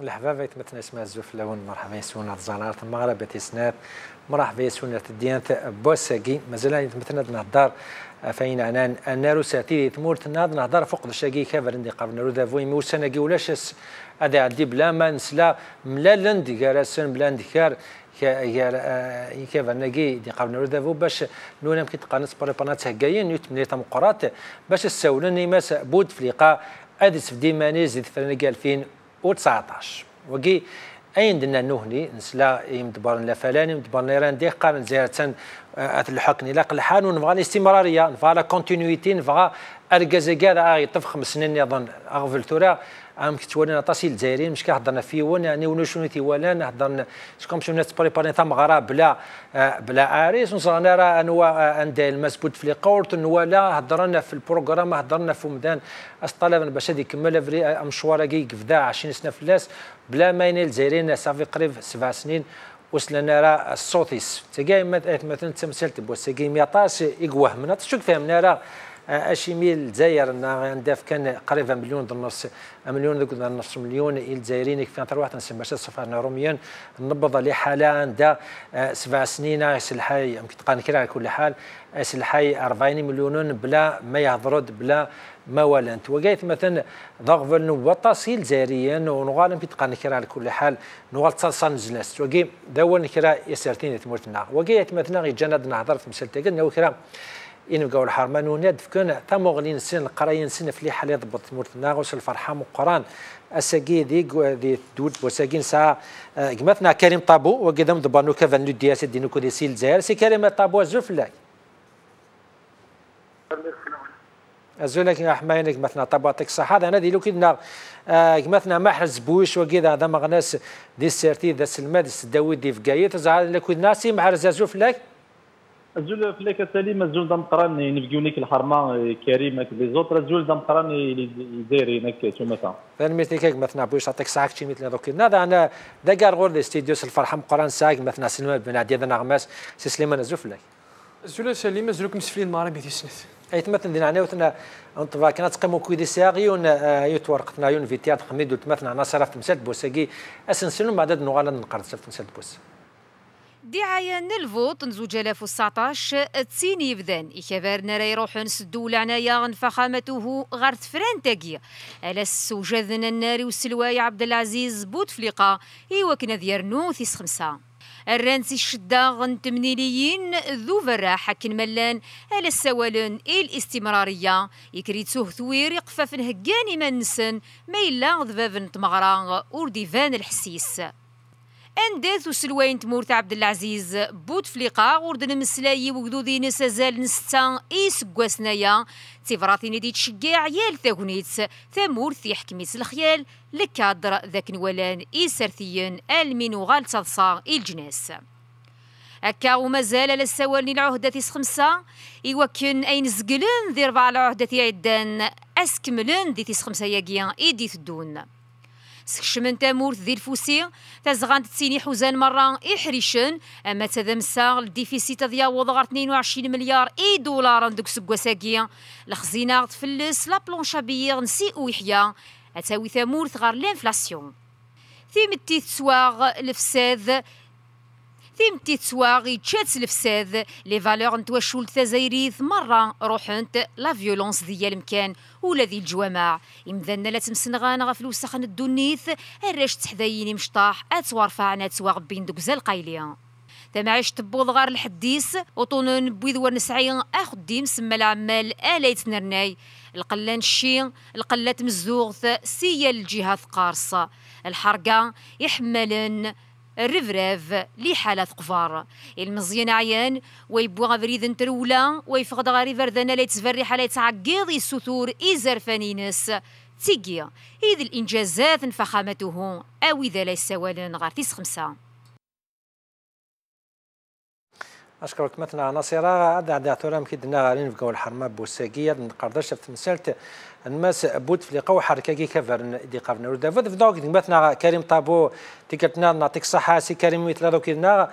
الحبابة يتمثل اسمها الزفلون مرحبا يسونا الزنار المغرب تيسنات مرحبا يسونا الديانة بوساقي مازال يتمثل نهضر فين انا النارو ساتي تمور نهضر فوق الشاقي كافر عندي قبل نارو دافوي موسناقي ولاش هذا عندي بلا ما نسلا ملالا ديكاراسن بلا ديكار كيف نجي دي قبل نرد فو باش نونا يمكن تقانس بريبانات هكاين يتمني تمقرات باش السولني ماس بود فليقا ادس في ديماني زيد فرنقال 2019 وكي اين دنا نهني نسلا يمدبر لا فلان يمدبر نيران دي قارن زيارة الحقني لا قلحان ونبغى الاستمراريه نبغى لا كونتينيتي نبغى اركز كاع يطف 5 سنين يظن اغفلتورا عام كتولينا طاسيل الجزائريين مش كنهضرنا فيه يعني ونشونو تيوالا نهضر شكون مشيو الناس بريباري تاع مغرب بلا عريس وصلنا راه انوا عند المسبوت في القورت نوالا هضرنا في البروغرام هضرنا في مدان الطلب باش هذه يكمل فري مشوار كي كفدا 20 سنه فلاس بلا ما ينال الجزائريين صافي قريب 7 سنين وصلنا راه الصوتيس تاكاي مثلا تمثيل بوساكي 100 يقوه من شو فهمنا راه اشيميل الجزائر عندها كان قريبا مليون ونص مليون ونص مليون الجزائريين في واحد نسمى صفر روميا نبض لحاله عندها 7 سنين سلحي يمكن تقان على كل حال سلحي 40 مليون بلا ما يهضروا بلا ما والنت وقيت مثلا ضغفل نوطاسيل جزائريين ونغال يمكن تقان على كل حال نغال تصان زلاس وقي داول كرا يسرتين تمرتنا وقيت مثلا يجند نهضر في مسلتك انه كرا ينبقاو الحرمان وناد كان ثمغلين سن القراين سن في حال يضبط مرتنا غوس الفرحه مقران اساقي دي دود بوساقين ساعه قمتنا كريم طابو وقدم ضبانو كفن لودياس دينو كودي سيل زير سي كريم طابو زوف لاي ازولك يا حماينك مثلا طباتك صح هذا انا ديلو كنا قمتنا محرز بوش وكذا هذا مغناس دي السيرتي ذا سلماد داوود دي فقايت زعل لك ناسي محرز زوف لاي الزول فلاك سليم الزول دم قران نفقونيك الحرمه كريم لي زوتر الزول دم قران يدير هناك تومتا فالميتيكك مثلا بوش عطيك ساعه شي مثل دوك هذا انا داكار غور الاستديوس الفرحه مقران ساعه مثلا سليمان بن عدي هذا نغماس سي سليمان الزفلاي الزول سليم الزول مسفلين المغرب تيسنت اي تمثل دينا عناوتنا انت كانت تقيموا كويدي ساغيون يتورقتنا يون فيتيات خميد وتمثلنا نصر في مسات بوساكي اسنسلون بعد نغالا نقرض في مسات بوس دعاية الفوت نزوج 2019 تسيني يبدان إخبار نرى يروح نسدو لعنايا فخامته غارت فرانتاكي على السوجذن الناري والسلواي عبد العزيز بوتفليقة إيوكنا ديارنو ثيس 5 الرانسي الشدة غنتمنيليين ذو فراح حكن ملان على السوالن الاستمرارية يكريتسوه ثوير يقفافن هكاني منسن ما إلا ذبابن تمغرا ورديفان الحسيس انداث وسلوين تمورت عبد العزيز بوتفليقه وردن مسلاي وقدودين سازال نستا ايس كواسنايا تيفراتيني دي تشجع عيال ثاغونيتس ثمورث يحكميس الخيال لكادر ذاك نولان ايسرثيين المينو غال تصدصا الجناس هكا ومازال على السوالني العهدة تيس 5 يوكن اين زقلن ذي 4 العهدة عدان اسكملن دي تيس 5 ياكيا ايدي ثدون سكشمن تامورث ذي الفوسي تزغانت تسيني حوزان مرة إحريشن أما تذمسا الديفيسيت دياوض غير 22 مليار دولار دوك سكواساكيا الخزينة تفلس لا بلونشا بيير نسي ويحيا أتاوي ثامورث غير لانفلاسيون ثيمتي تسواغ الفساد ثيمتي تسواغ يتشاتس الفساد لي فالور نتوشول تزايريث مرة روحنت لا فيولونس ديال المكان ولا ذي الجوامع يمذن لا تمسنغان غا فلوسخن الدنيث الراش تحدايني مشطاح اتوار فاعنا تسواغ بين دوك زال قايلين تمعيش تبوض غار الحديث وطونن بويذور نسعين اخديم سما العمال الايت نرناي القلان الشين القلات مزوغث سيا الجهات قارصة الحرقة يحملن الرفراف لي حالات قفار المزيان عيان ويبوغ فريد ترولا ويفقد غاري فردنا لا يتفري حاله يتعقيض السثور إزرفانينس تيجي إذ الإنجازات فخامته أو إذا لا يسوالن غار تيس 5 أشكرك مثلا نصيرة هذا تورام كيدنا غالين في الحرمة بوساقية نقدرش في مسألة الناس بوت في لقاء حركة كي كفر دي قرنا ودا في دوك مثلا كريم طابو تكتنا نعطيك صحة سي كريم يتلاقوا كينا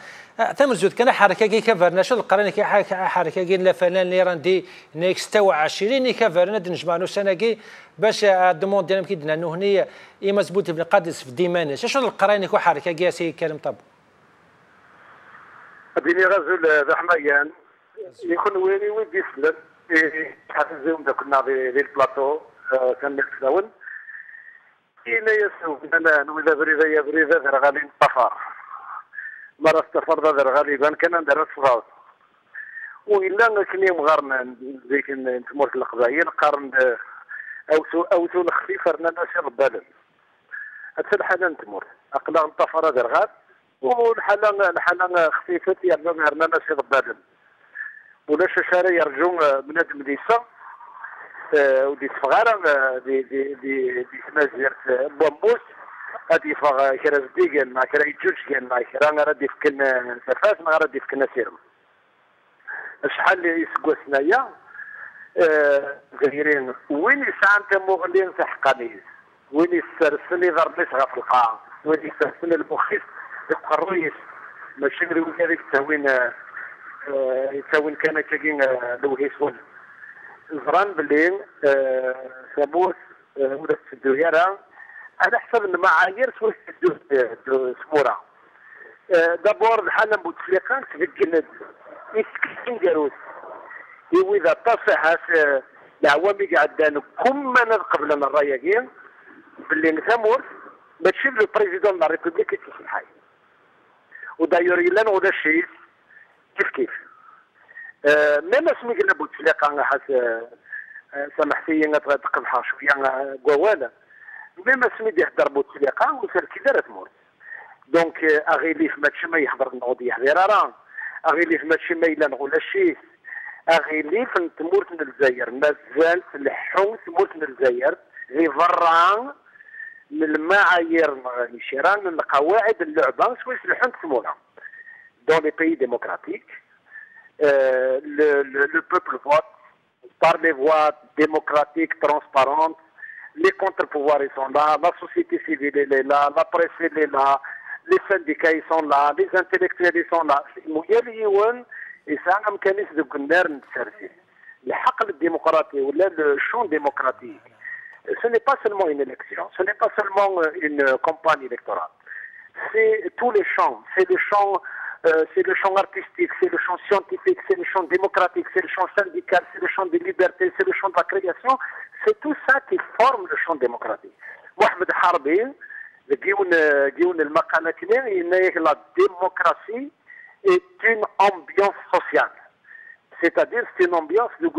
ثمر زود كان حركة كي كفرنا شو القرن كي حركة كي لا فلان اللي راندي نيكس 20 كفرنا نجمعوا سنة كي باش الدوموند ديالهم كيدنا انه هني مزبوط في القادس في ديمانه شو القرن كي حركة كي سي كريم طابو بيني غزل ذا حمايان يكون ويني ويدي سلم حتى زيهم دا كنا في البلاطو كان نتساون إلا يسوق أنا وإذا بريدة يا بريدة ذا غالي انطفى مرة استفرد ذا غالبا كان ندرس صغار وإلا كني مغارنا ذيك نتمر القبائل قارن أوتو نخفيف رنا ناشر بالا هاد الحالة نتمر أقلا انطفى ذا غال والحالة خفيفت يعني هرنا ناشر بالا ولا شاشارة يرجون بنادم ديسا ودي صغارة دي سمازيرت بومبوس هادي فاغ كرا زديقن مع كرا يجوج مع كرا غادي فكنا سفاس ما غادي فكنا سيرم شحال اللي يسقوا سنايا غيرين وين يسعى انت مغلين تحقانيز وين يسترسل يضرب ليس في القاع وين يسترسل المخيف القرويس ماشي غير هذيك تاوين كان كاين لو هيسون زران بالليل سابوس ولا الدويره على حسب المعايير سوى سموره دابور الحاله بوتفليقان تفكند يسكن جاروس واذا تصح العوامي قعدان كم من قبل الرايقين باللي نثمر ماشي لو بريزيدون لا ريبوبليك يتصحي ودايور يلان ولا شيء كيف مما اسمي قلنا بوتفليقه حاس سامحتي تقبحها شويه قواله مما اسمي يهدر بوتفليقه وسال كي دارت تمر دونك اغيليف ماتشي ما يحضر النوضي يحضر راه اغيليف ماتشي ما الا نقول شيء اغيليف تمورت من الجزائر مازال تلحون تمورت من الجزائر غير فران من المعايير الشيران من قواعد اللعبه سوى يسلحون تسموها دون لي بيي ديموكراتيك le peuple vote par les voies démocratiques, transparentes. Les contre-pouvoirs ils sont là, la société civile elle est là, la presse elle est là, les syndicats ils sont là, les intellectuels ils sont là. Et ça a un mécanisme de gouvernance servi. Le حق démocratique ou le champ démocratique, ce n'est pas seulement une élection, ce n'est pas seulement une campagne électorale. C'est tous les champs, c'est le champ artistique, c'est le champ scientifique, c'est le champ démocratique, c'est le champ syndical, c'est le champ des libertés, c'est le champ de la création. C'est tout ça qui forme le champ démocratique. Mohamed Harbi, la démocratie est une ambiance sociale. C'est-à-dire c'est une ambiance de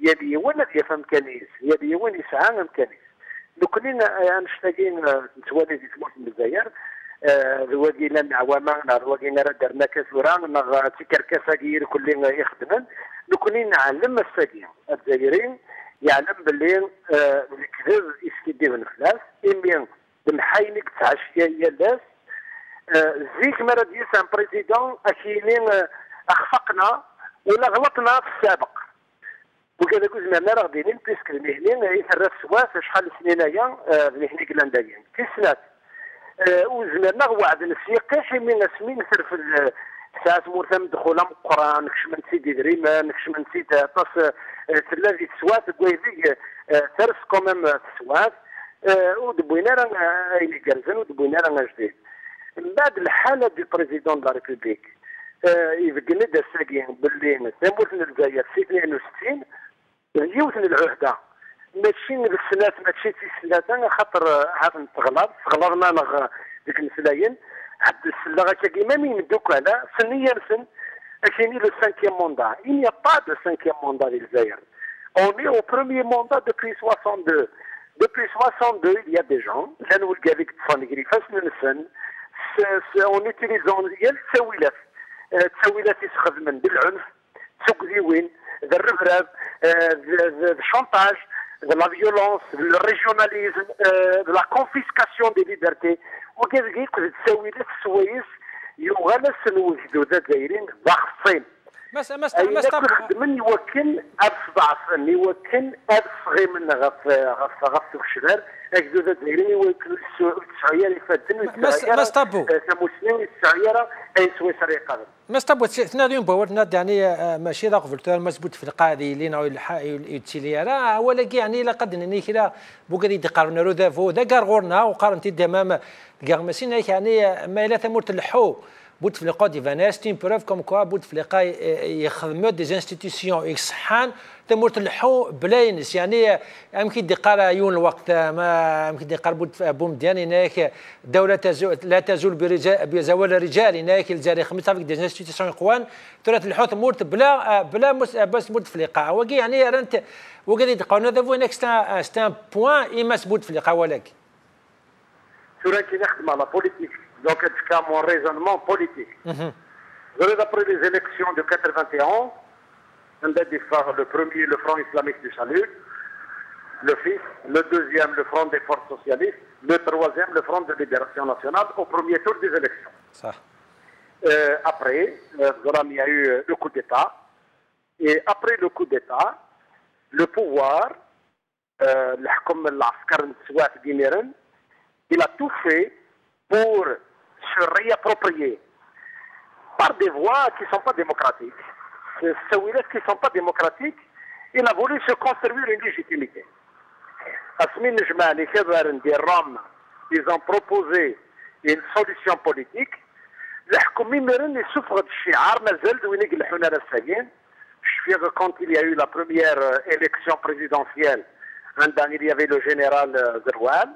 يبيون يفهم كنيس يبيون يسعى كنيس. لو كنا نشتاقين نتوالي في الجزائر ذواقي لنا عواما ذواقي درنا كسوران تكركساكير كل يخدمن نكوني نعلم الساقين الجزائريين يعلم باللي الكذب يسكدي من الفلاس إمين بمحاينك تعشيا يلاس زيك مرة ديس ان بريزيدون أكينين أخفقنا ولا غلطنا في السابق وكذا كوز معنا راه غاديين بيسك المهنين يثرى السواس شحال سنينايا المهني كلاندايين كيسنات وزمرنا وعد نسيقي من سمين مثل في ساعات مرتم دخولا من القران نكشمن سيدي دريما نكشمن سيد طاس تلاذي السوات كويدي ترس كومام السوات ودبوينا راه ايلي جالزن ودبوينا راه جديد من بعد الحاله دي بريزيدون دو لا ريبوبليك يفقنا دا ساكين باللي تموت من الجزائر في 62 يوثن العهده ماشي السنات ماشي في السنات خاطر عاد تغلطنا ديك المسلاين حد السلاغه كيما من دوك على سنيا سن كاينين لو 5e mandat il n'y a pas de 5e mandat des Zaïre on est au premier mandat depuis 62 il y a des gens كانوا الكاليك تصانيكري فاش نسن on utilisant التسويلات يستخدمن بالعنف سوق زيوين ذا الرفراف ذا الشونتاج de la violence, le régionalisme, de la confiscation des libertés. وكذلك تسوي لك السويس يغلس الوجود الجزائريين ضخصين ما خدمن يوكل ضعفن يوكل صغير من غف الشباب اجدود الدايرين يوكل السعيره يفدن ما ستابو تموسنين السعيره اي سويسرا يقدر ما ستابو تناديون باورنا يعني ماشي ذاك فلتر مسبوت في القاضي لينا يتسيلي راه ولا يعني لا قد اني كذا بوكدي تقارن رو ذافو ذا غورنا وقارنتي دمام كاع ماشي يعني ما لا ثمرت الحو بوتفليقا دي فاناستين بروف كوم كوا بوتفليقا يخدموا دي انستيتيسيون يصحان تمرت الحو بلاينس يعني يمكن دقار يون الوقت ما يمكن دقار بوم ديان هناك دوله لا تزول بزوال الرجال هناك الجاري خمس افيك دي انستيتيسيون قوان ترات الحو تمرت بلا بس بوتفليقا وكي يعني رانت وكي دقاونا دافو هناك ستان بوين ايماس بوتفليقا ولكن تراكي نخدم على بوليتيك. Donc, c'est mon raisonnement politique. D'après les élections de 91, le premier, le Front islamique du salut, le fils, le deuxième, le Front des forces socialistes, le troisième, le Front de libération nationale, au premier tour des élections. Ça. Après, il y a eu le coup d'État. Et après le coup d'État, le pouvoir, il a tout fait pour se réapproprier par des voies qui ne sont pas démocratiques. Ces wilayas qui ne sont pas démocratiques, il a voulu se construire une légitimité. Ils ont proposé une solution politique. Ils souffrent de chiar, quand il y a eu la première élection présidentielle, il y avait le général Zeroual.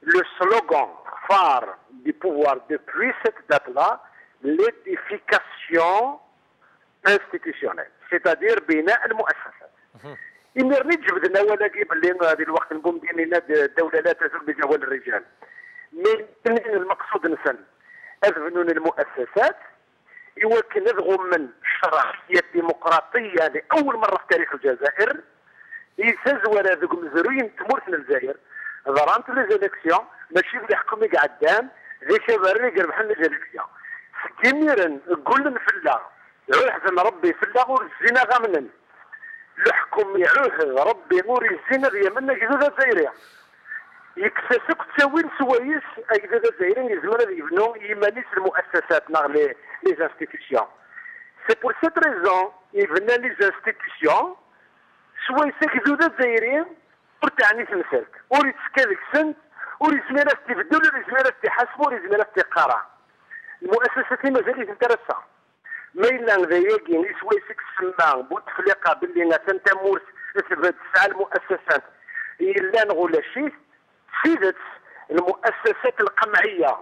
Le slogan phare du pouvoir depuis cette date-là, l'édification institutionnelle, c'est-à-dire بناء المؤسسات. إمرني جبدنا ولا جيب اللي هذه الوقت نقوم ديننا الدولة لا تزول بجوال الرجال. من المقصود نسن أذنون المؤسسات يمكن نضغم من الشرعية الديمقراطية لأول مرة في تاريخ الجزائر. يسزوا هذوك مزروين تمورت الجزائر ضرانت لي زيليكسيون ماشي اللي يحكم قدام ذي شباب اللي يربحوا لي زيليكسيون سكيميرن قول نفلا يعوه حزن ربي فلا والزنا غامنن الحكم يعوه ربي نور الزنا ذي منا جدودة زايرية يكسسك تساوين سوايس جدودة زايرين يزمر يبنوا يمانيس المؤسسات نغ لي انستيتيسيون سي بور سيت ريزون يبنى لي انستيتيسيون سواء سكدودة زايرين ورتعني تمسلك وريت سكادك سنت وريت زميلات تبدل وريت زميلات تحاسبوا وريت زميلات تقارع المؤسسات مازال يتنترسا ما إلا ذايقين سواء سك السمان بوتفليقة باللي نتنتا مورس تثبت تسعى المؤسسات إلا نغول شيء سيدت المؤسسات القمعية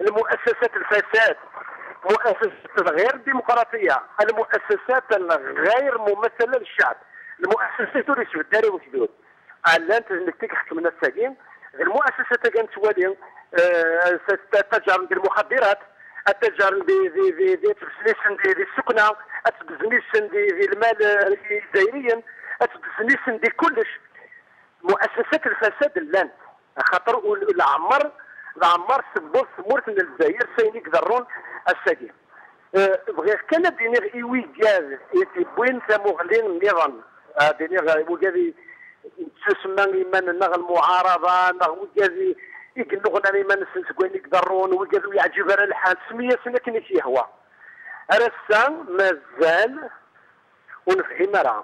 المؤسسات الفساد المؤسسات الغير ديمقراطية المؤسسات الغير ممثلة للشعب المؤسسات اللي سوداري وسدود الان تنكتك حكمنا الساقين المؤسسات كانت توالي تتجر بالمخدرات التجار دي تبزنيسن دي السكنه تبزنيسن دي المال الجزائريا تبزنيسن دي كلش مؤسسات الفساد اللان خاطر العمار سبوس مورت من الجزائر سينيك ذرون الساقين بغير كان دينيغ ايوي جاز يتبوين ثمغلين النظام دينيغ وجازي تسمى من نغ المعارضه نغ وجازي يقلغنا لمن سنسكوين يقدرون وجازو يعجب على الحال سميه سنه كني يهوى رسام مازال ونفهم راه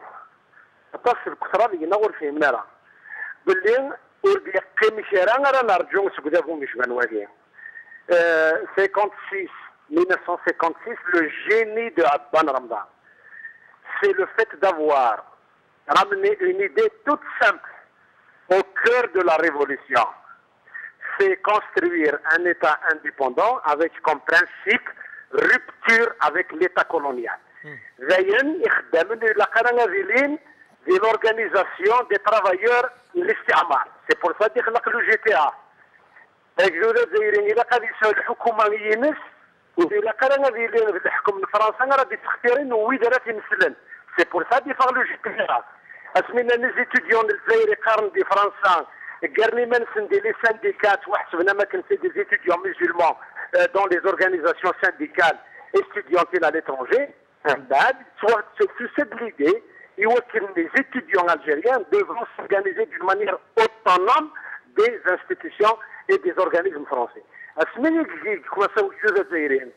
تصل كثره اللي نغور فهم راه باللي ورد يقيم شيران راه نرجو سكدافو مش بنواجه 1956 le génie de Abban Ramadan c'est le fait d'avoir ramené une idée toute simple au cœur de la révolution. C'est construire un État indépendant avec comme principe rupture avec l'État colonial. De l'organisation des travailleurs l'istiamar. C'est pour ça que le GTA. C'est pour ça qu'il faut le GTA. أسمينا les étudiants الجزائري قارن دي فرنسا قرني منسن دي لي سانديكات وحسبنا ما كان سي دي étudiants musulmans dans les organisations syndicales et estudiantiles à l'étranger, soit se succède l'idée que les étudiants algériens devront s'organiser d'une manière autonome des institutions et des organismes français. السمية كما سووا الجزائريين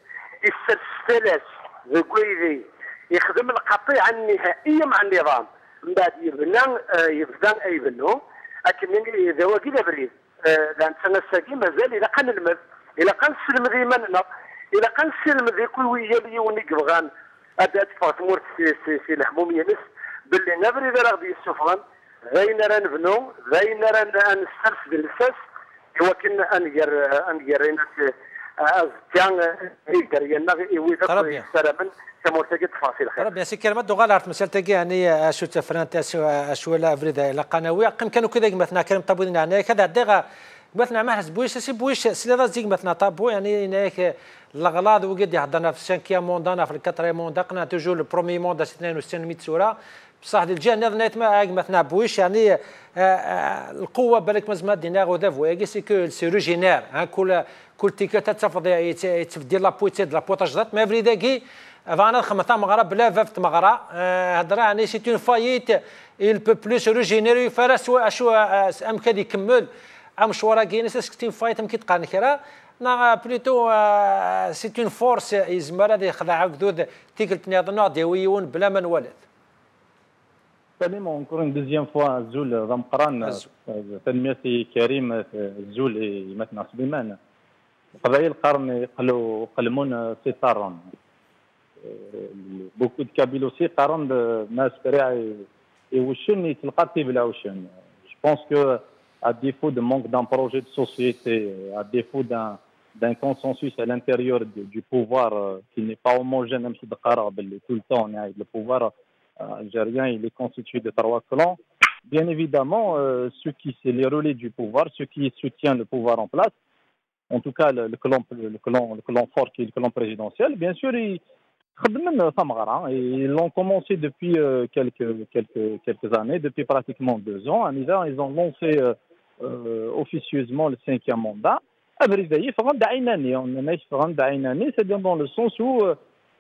يستلس ذكويذي يخدم القطيعة النهائية مع النظام من بعد يبدا يبنو لكن إذا هو كذا بريد لأن سنة الساقي مازال إذا كان المذ إذا كان السلم ذي مننا إذا كان السلم ذي كل ويجي ونقبغان أدات فاطمور في الحمومية نس باللي نبري ذا رغبي السفران ذاين راه نبنو ذاين راه نسترس بالساس ولكن أنجر كان يقدر ينغي ويذكر سلامن كمرتقد تفاصيل خير. ربي سي كلمة دوغال عرفت مسألة يعني شو تفرنت شو لا أفريدا إلى قنوية قم كانوا كذا مثلا كلام طابودين يعني كذا دقة مثلا ما حس بويش سي بويش سلذا زيك مثلا طابو يعني هناك الأغلاض وقد يحضرنا في السانكيا موندانا في الكاتريا مونداقنا توجو البرومي موندا 62 سورة بصح الجهه نظنيت ما مثلا بويش يعني القوه بالك مزمات دينار ودافو يا سي كو سي روجينير كل تيكات تفض يتفدي لا بويتي د لا بوتاجات ما فري داكي فانا خمطه مغرب بلا فافت مغرا هضره يعني سي اون فايت il peut plus se régénérer فرس شو ام كاد يكمل مشواره كاين سكتين فايت يمكن تقان كرا نا بليتو سي اون فورس يزمر هذا يخضع حدود تيكلت ناض ديويون بلا ما نولد. سليم encore une deuxième fois زول ضمقران تنمية كريم زول مثلا سليمان قبائل القرن يقلوا قلمون سيطارون بوكو دو كابيلوسي قارن ناس تريع يوشن يتلقى بلا وشن. Je pense que à défaut de manque d'un projet de société, à défaut d'un consensus à l'intérieur du pouvoir qui n'est pas homogène, même si tout le temps le pouvoir algérien il est constitué de 3 clans. Bien évidemment, ceux qui c'est les relais du pouvoir, ceux qui soutiennent le pouvoir en place, en tout cas le clan fort qui est le clan présidentiel, bien sûr ils l'ont commencé depuis quelques années, depuis pratiquement 2 ans. En hiver, ils ont lancé officieusement le 5e mandat. C'est-à-dire dans le sens où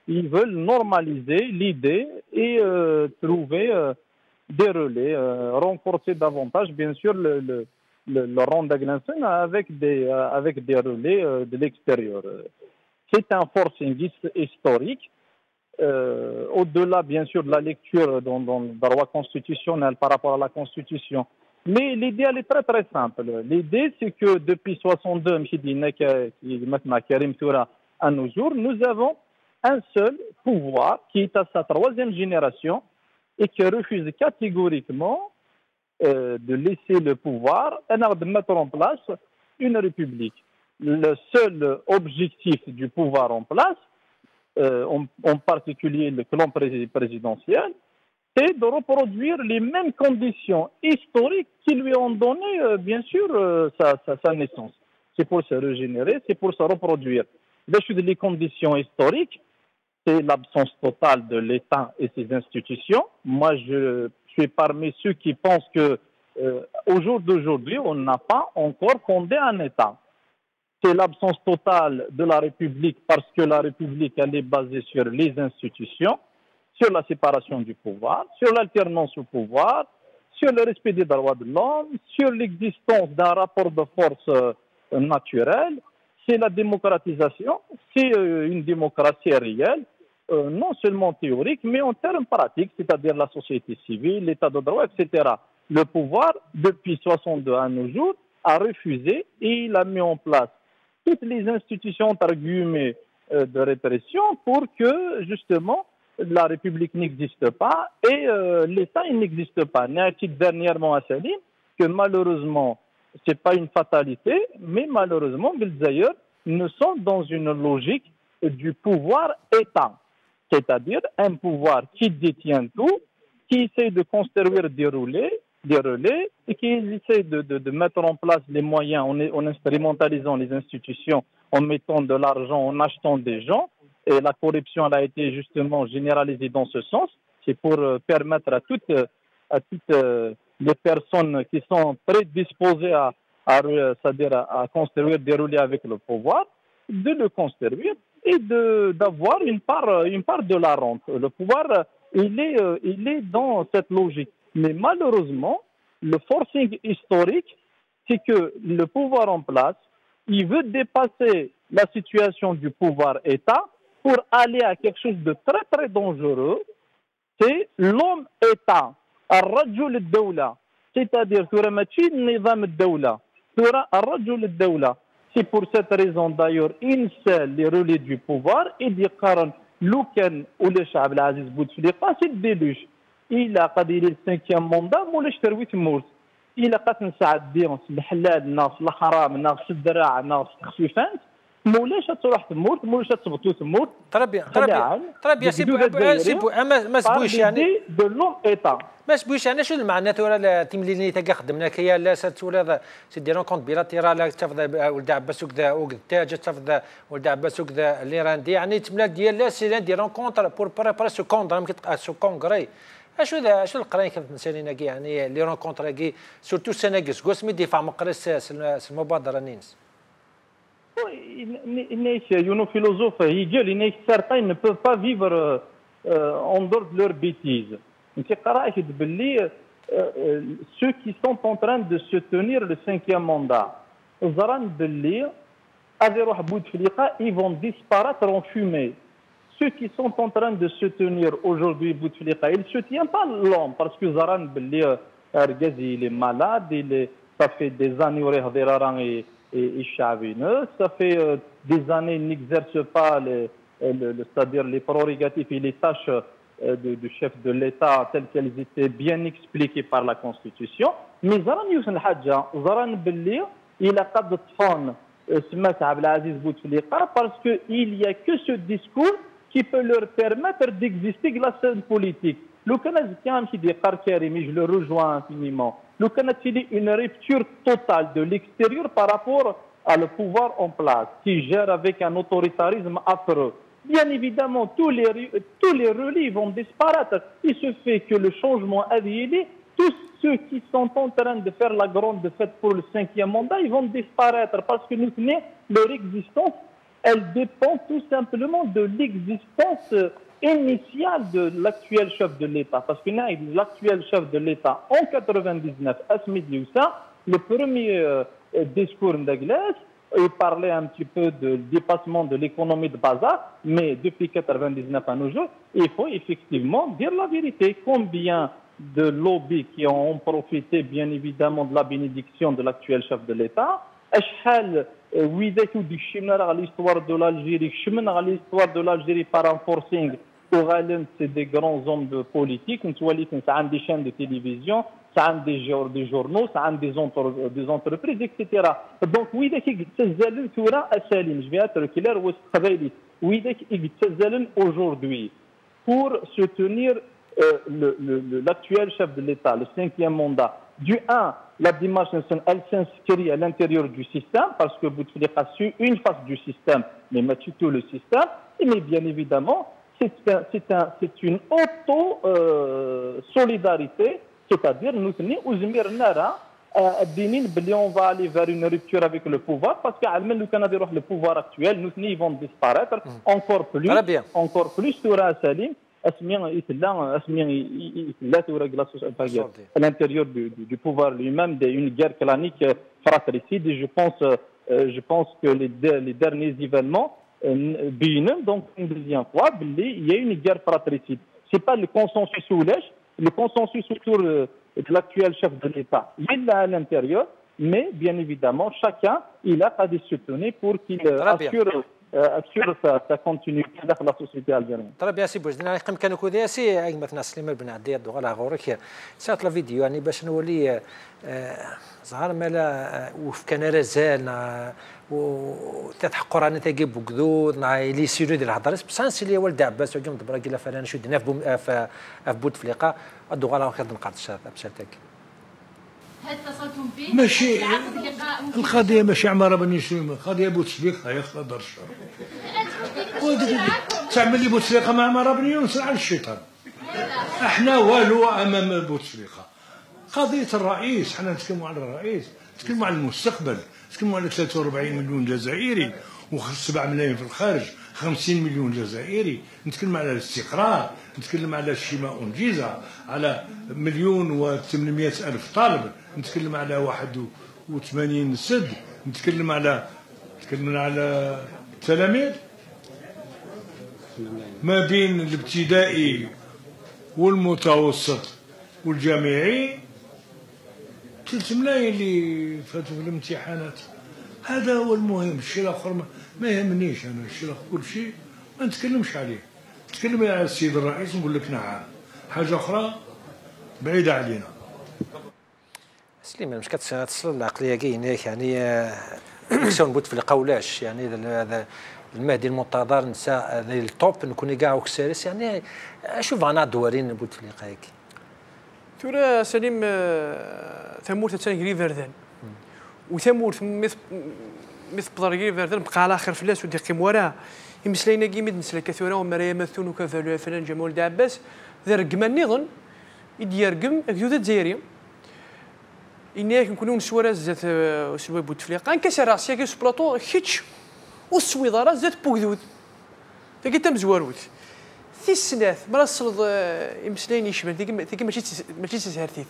ils veulent normaliser l'idée et trouver des relais, renforcer davantage, bien sûr, le rang d'Aglensen avec des relais de l'extérieur. C'est un forcing historique. Au-delà, bien sûr, de la lecture dans la loi constitutionnelle par rapport à la Constitution. Mais l'idée, elle est très, très simple. L'idée, c'est que depuis 62, à nos jours, nous avons un seul pouvoir qui est à sa 3e génération et qui refuse catégoriquement de laisser le pouvoir et de mettre en place une république. Le seul objectif du pouvoir en place, en particulier le clan présidentiel, c'est de reproduire les mêmes conditions historiques qui lui ont donné, bien sûr, sa naissance. C'est pour se régénérer, c'est pour se reproduire. Les conditions historiques, c'est l'absence totale de l'État et ses institutions. Moi, je suis parmi ceux qui pensent que au jour d'aujourd'hui, on n'a pas encore fondé un État. C'est l'absence totale de la République parce que la République, elle est basée sur les institutions, sur la séparation du pouvoir, sur l'alternance au pouvoir, sur le respect des droits de l'homme, sur l'existence d'un rapport de force naturel. C'est la démocratisation, c'est une démocratie réelle, non seulement théorique, mais en termes pratiques, c'est-à-dire la société civile, l'état de droit, etc. Le pouvoir, depuis 62 à nos jours, a refusé et il a mis en place toutes les institutions argumentées de répression pour que, justement, la République n'existe pas et l'État il n'existe pas. N'a-t-il dernièrement à Salim que malheureusement, ce n'est pas une fatalité, mais malheureusement, d'ailleurs, nous sommes dans une logique du pouvoir-État, c'est-à-dire un pouvoir qui détient tout, qui essaie de construire des relais et qui essaie de mettre en place les moyens en instrumentalisant les institutions, en mettant de l'argent, en achetant des gens. Et la corruption elle a été justement généralisée dans ce sens. C'est pour permettre à toutes les personnes qui sont prédisposées c'est-à-dire à construire des relais avec le pouvoir, de le construire et d'avoir une part de la rente. Le pouvoir, il est dans cette logique. Mais malheureusement, le forcing historique, c'est que le pouvoir en place, il veut dépasser la situation du pouvoir-État pour aller à quelque chose de très très dangereux. C'est l'homme-État, الرجل الدولة, c'est-à-dire ثورة ماشي نظام الدولة, ثورة الرجل الدولة. C'est pour cette raison d'ailleurs إنسان les relais du pouvoir اللي يقارن لو كان ولا الشعب العزيز بوتفليقة سي ديلوج إلا قد يلي السانكيام موندا مولاش تروي تموت إلا قد نساعد ديونس الحلال ناقص الحرام ناقص الدراع ناقص الخفيفات مولاش تروح تموت مولاش تبطو تموت طربيا سيبو ما سبويش يعني دو لون ايتا ما سبويش يعني شو المعنى تورا تيمليني تاكا خدمنا كيا لا ساتولا سي دي رونكونت بيلاتيرال تفضل ولد عباس وكذا وكذا تفضل ولد عباس وكذا الايراندي يعني تملا ديال لا سي دي رونكونتر بور بريباري سو كونغري سو كونغري شو القرايه كيف نسالينا كي يعني لي رونكونتر كي سورتو سناكس كوسمي دفاع مقرس المبادره نينس. Une philosophe, certains ne peuvent pas vivre en dehors de leur bêtise. Ceux qui sont en train de se tenir le 5e mandat, ils vont disparaître en fumée. Ceux qui sont en train de se tenir aujourd'hui, ils ne se tiennent pas l'homme parce que Zaran Belli, il est malade, ça fait des années et chavineux. Ça fait des années qu'ils n'exercent pas c'est-à-dire les prérogatives et les tâches du chef de l'État telles qu'elles étaient bien expliquées par la Constitution. Mais Zaran Youssef Hadja, Zaran Belli, il a pas de fond parce qu'il n'y a que ce discours qui peut leur permettre d'exister grâce à la scène politique. Le Canada, je le rejoins infiniment. Le Canada, c'est une rupture totale de l'extérieur par rapport à le pouvoir en place, qui gère avec un autoritarisme affreux. Bien évidemment, tous les relais vont disparaître. Il se fait que le changement a lieu. Tous ceux qui sont en train de faire la grande fête pour le 5e mandat, ils vont disparaître parce que nous tenons leur existence, elle dépend tout simplement de l'existence initiale de l'actuel chef de l'État. Parce que l'actuel chef de l'État, en 99, Asmid Youssa, le premier discours d'Anglès, il parlait un petit peu de dépassement de l'économie de bazar, mais depuis 99 à nos jours, il faut effectivement dire la vérité. Combien de lobbies qui ont profité bien évidemment de la bénédiction de l'actuel chef de l'État, l'histoire de l'Algérie, l'histoire de l'Algérie par un forcing, c'est des grands hommes de politique, ça a des chaînes de télévision, ça a des journaux, ça a des entreprises, etc. Donc, oui, je vais être clair, oui, aujourd'hui, pour soutenir l'actuel chef de l'État, le 5e mandat, du 1, la démarche, elle s'inscrit à l'intérieur du système, parce que Bouteflika a su une face du système, mais Mathieu tout le système, mais bien évidemment, c'est une auto-solidarité, c'est-à-dire nous tenons aux Nara, on va aller vers une rupture avec le pouvoir, parce qu'à le Canada, le pouvoir actuel, nous ils vont disparaître encore plus sur Salim. À l'intérieur du pouvoir lui-même, une guerre clanique fratricide. Et je pense que les derniers événements, donc une deuxième fois, il y a une guerre fratricide. Ce n'est pas le consensus sous le consensus autour de l'actuel chef de l'État. Il est à l'intérieur, mais bien évidemment, chacun, il a à soutenir pour qu'il assure sa continuité dans la société algérienne. طيب يا سي بوزدنا يقيم كانوا كذا سي مثلا سليمان بن عدي دوغ على غورك سات لا فيديو يعني باش نولي ظهر مالا وف كان رزالنا وتتحقر انا تجيب بكذود لي سيرو ديال الهضرس بسانسي لي ولد عباس وجوم دبرا كيلا فلان شو دنا في بوتفليقه دوغ على خير نقاط الشاطئ بشاتك ماشي القضيه ماشي عماره بني سليمان قضيه بوتفليقه يا خضر الشر تعمل لي بوتفليقه مع عماره بن يونس على الشيطان احنا والو امام بوتفليقه قضيه الرئيس حنا نتكلموا على الرئيس نتكلموا على المستقبل نتكلموا على 43 مليون جزائري و7 ملايين في الخارج، 50 مليون جزائري. نتكلم على الاستقرار، نتكلم على الشماء والجيزه، على 1,800,000 طالب، نتكلم على 81 سد، نتكلم على التلاميذ ما بين الابتدائي والمتوسط والجامعي. 3 ملايين اللي فاتوا في الامتحانات. هذا هو المهم. الشيء الاخر ما يهمنيش انا. الشيء الاخر كل شيء ما نتكلمش عليه. نتكلم على السيد الرئيس نقول لك نعم. حاجه اخرى بعيده علينا. سليمان مش كتصل العقليه كاينه يعني كسون بوتفليقه ولاش يعني هذا المهدي المنتظر نساء ذي التوب نكون كاع وكسارس يعني شوف انا دوارين بوتفليقه هيك ترى سليم ثمور تتنقري فردان وثمور مثل بضرقي فردان بقى على اخر فلاس ودي قيم وراه يمسلينا كيميد نسلا كثيرا ومرايا مثون وكفالوا فلان جمال د عباس ذا رقم النظن يدي يرقم اكدو الجزائريه إني كنكونوا نسوار زات سلوى بوتفليقه انكسر راسي كي سبلاطو خيتش والسويضاره زات بوكدود تاكي تمزواروت في السنات مرصل يمسلين يشبه تاكي ماشي تسهرتيت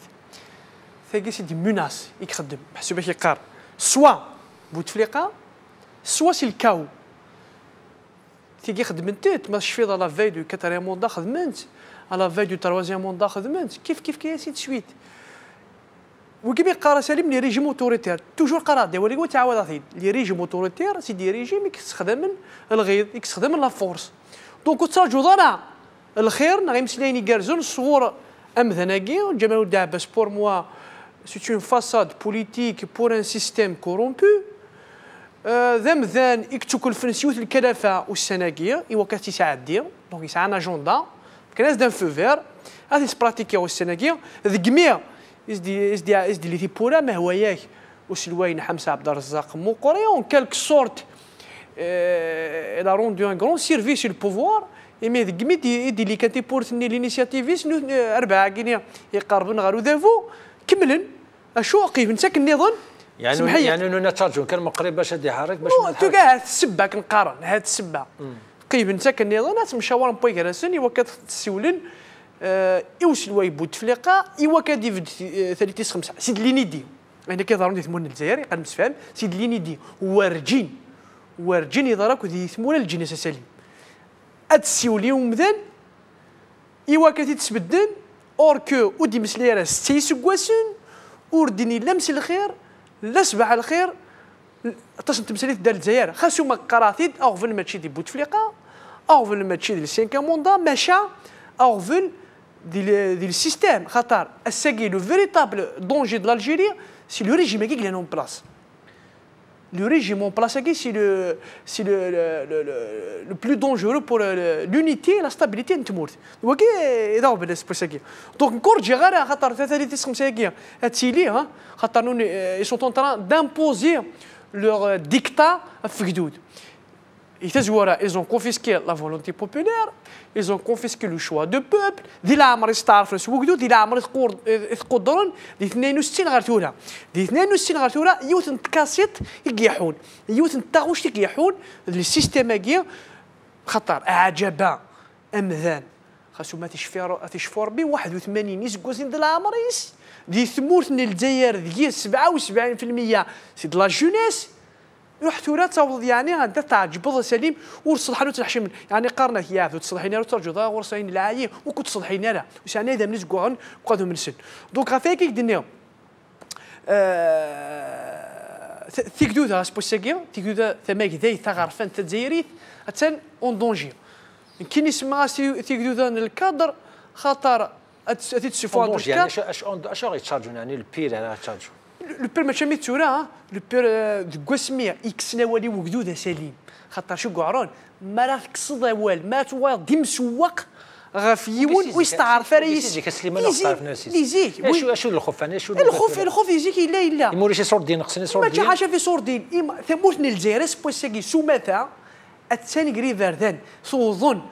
تاكي سيدي مناس يخدم محسوبه كيقار سوا بوتفليقه سوا سي الكاو تاكي خدمت ماشي في لا فاي دو كاتريام موندا خدمت على فاي دو تروازيام موندا خدمت كيف كياسيت سويت وكيف يقرا سالم لي ريجيم اوتوريتير توجور قرا دي ولي تعاود عطيد لي ريجيم اوتوريتير سي دي ريجيم يستخدم الغيظ يستخدم لا فورس دونك تسالجو ضنا الخير غيمسلين يكارزون الصور امثناكي جمال الدين عباس بور موا سي اون فاساد بوليتيك بور ان سيستيم كورومبو ذا يكتوك الفنسيوت الكلافه والسناكيه ايوا كاتي ساعات دير دونك يسعى ان اجندا كناس دان فو فير هذه سبراتيكيا والسناكيه ذكميه إزدي اللي تيبورا ما هو ياك وسلوين حمزة عبد الرزاق مقري اون كالك سورت إلا روندو ان غران سيرفيس البوفوار إمي ذكميت يدي اللي كان تيبورتني لينيسياتيفيس 4 كينيا يقربون غارو ذافو كملن اشو قيف نساك النظام يعني نتشارجون كان مقرب باش هدي حرك باش ما تو كاع هاد السبه كنقارن هاد السبه قيف نساك النظام مشاور بوي كراسن وكتسولن يوصلوا بوتفليقه ايوا كادي 35 سيد لينيدي انا كيظهروا يثمون الجزائر قال مسفهم سيد لينيدي وارجين يضرك يثمون الجنس سليم اتسيولي ومذن ايوا كادي تسبدن اوركو ودي مسليره 6 سكواسن وردني لمس الخير لا سبع الخير تصن تمثيليه دار الجزائر خاصو ما قراثيد اوفن ماتشي دي بوتفليقه اوفن ماتشي ديال 5 موندا ماشا اوفن du système خاطر الساقي لو فيريتابل دونجي دو l'Algérie سي لو ريجيم كي اللي اون بلاص لو ريجيم اون بلاص كي سي لو بلو دونجورو بور لونيتي لا ستابيليتي نتمورت وكي يضرب بالنسبه ساقي دونك نكورجي غير خاطر 35 ساقي هاتسيلي خاطر نون اي سون اون تران دامبوزي لور ديكتا في حدود ils ont confisqué la volonté populaire, ils ont confisqué le choix du peuple. دي العمر يستعرف السوق دي العمر يقدرون دي 62 غرتوره دي 62 غرتوره يوت نتكاسيت يقيحون يوت نتاغوش يقيحون السيستيماكيه خطر عجبا امذان خاصو ما تشفور بي 81 يسكوزين ديال العمر دي ثمورت من الجزائر دي 77% سي دو لا جونيس روح ثورة تصوض يعني غادا تعجبض سليم ورصلحنا وتنحشم يعني قارنا ياف تصلحينا وترجو ورصين العاية وكنت تصلحينا لا وسعني هذا من زكوعن وقادو من سن دونك غافاكي دنيا تيكدودا سبوساكيا تيكدودا ثماك ذي ثغرفان تزيريت اتسان اون دونجي كي نسمع تيكدودا الكادر خاطر تتسفوا يعني اش غيتشارجون يعني البير يعني غيتشارجون لو بير ماشي ميتورا لو بير دكواسمير اكسنا والي وقدود سليم خاطر شو قعرون ما راه كصد وال ما توا ديم سواق غافيون ويستعرف رئيس يجيك سليمان يستعرف ناس يجيك شو الخوف انا شو الخوف يجيك الا يموريش صور دين نقصني صور دين ما حاجه في صور دين ثموتني الجزائر سبوساكي سوماتا الثاني غريفر ذان صوظن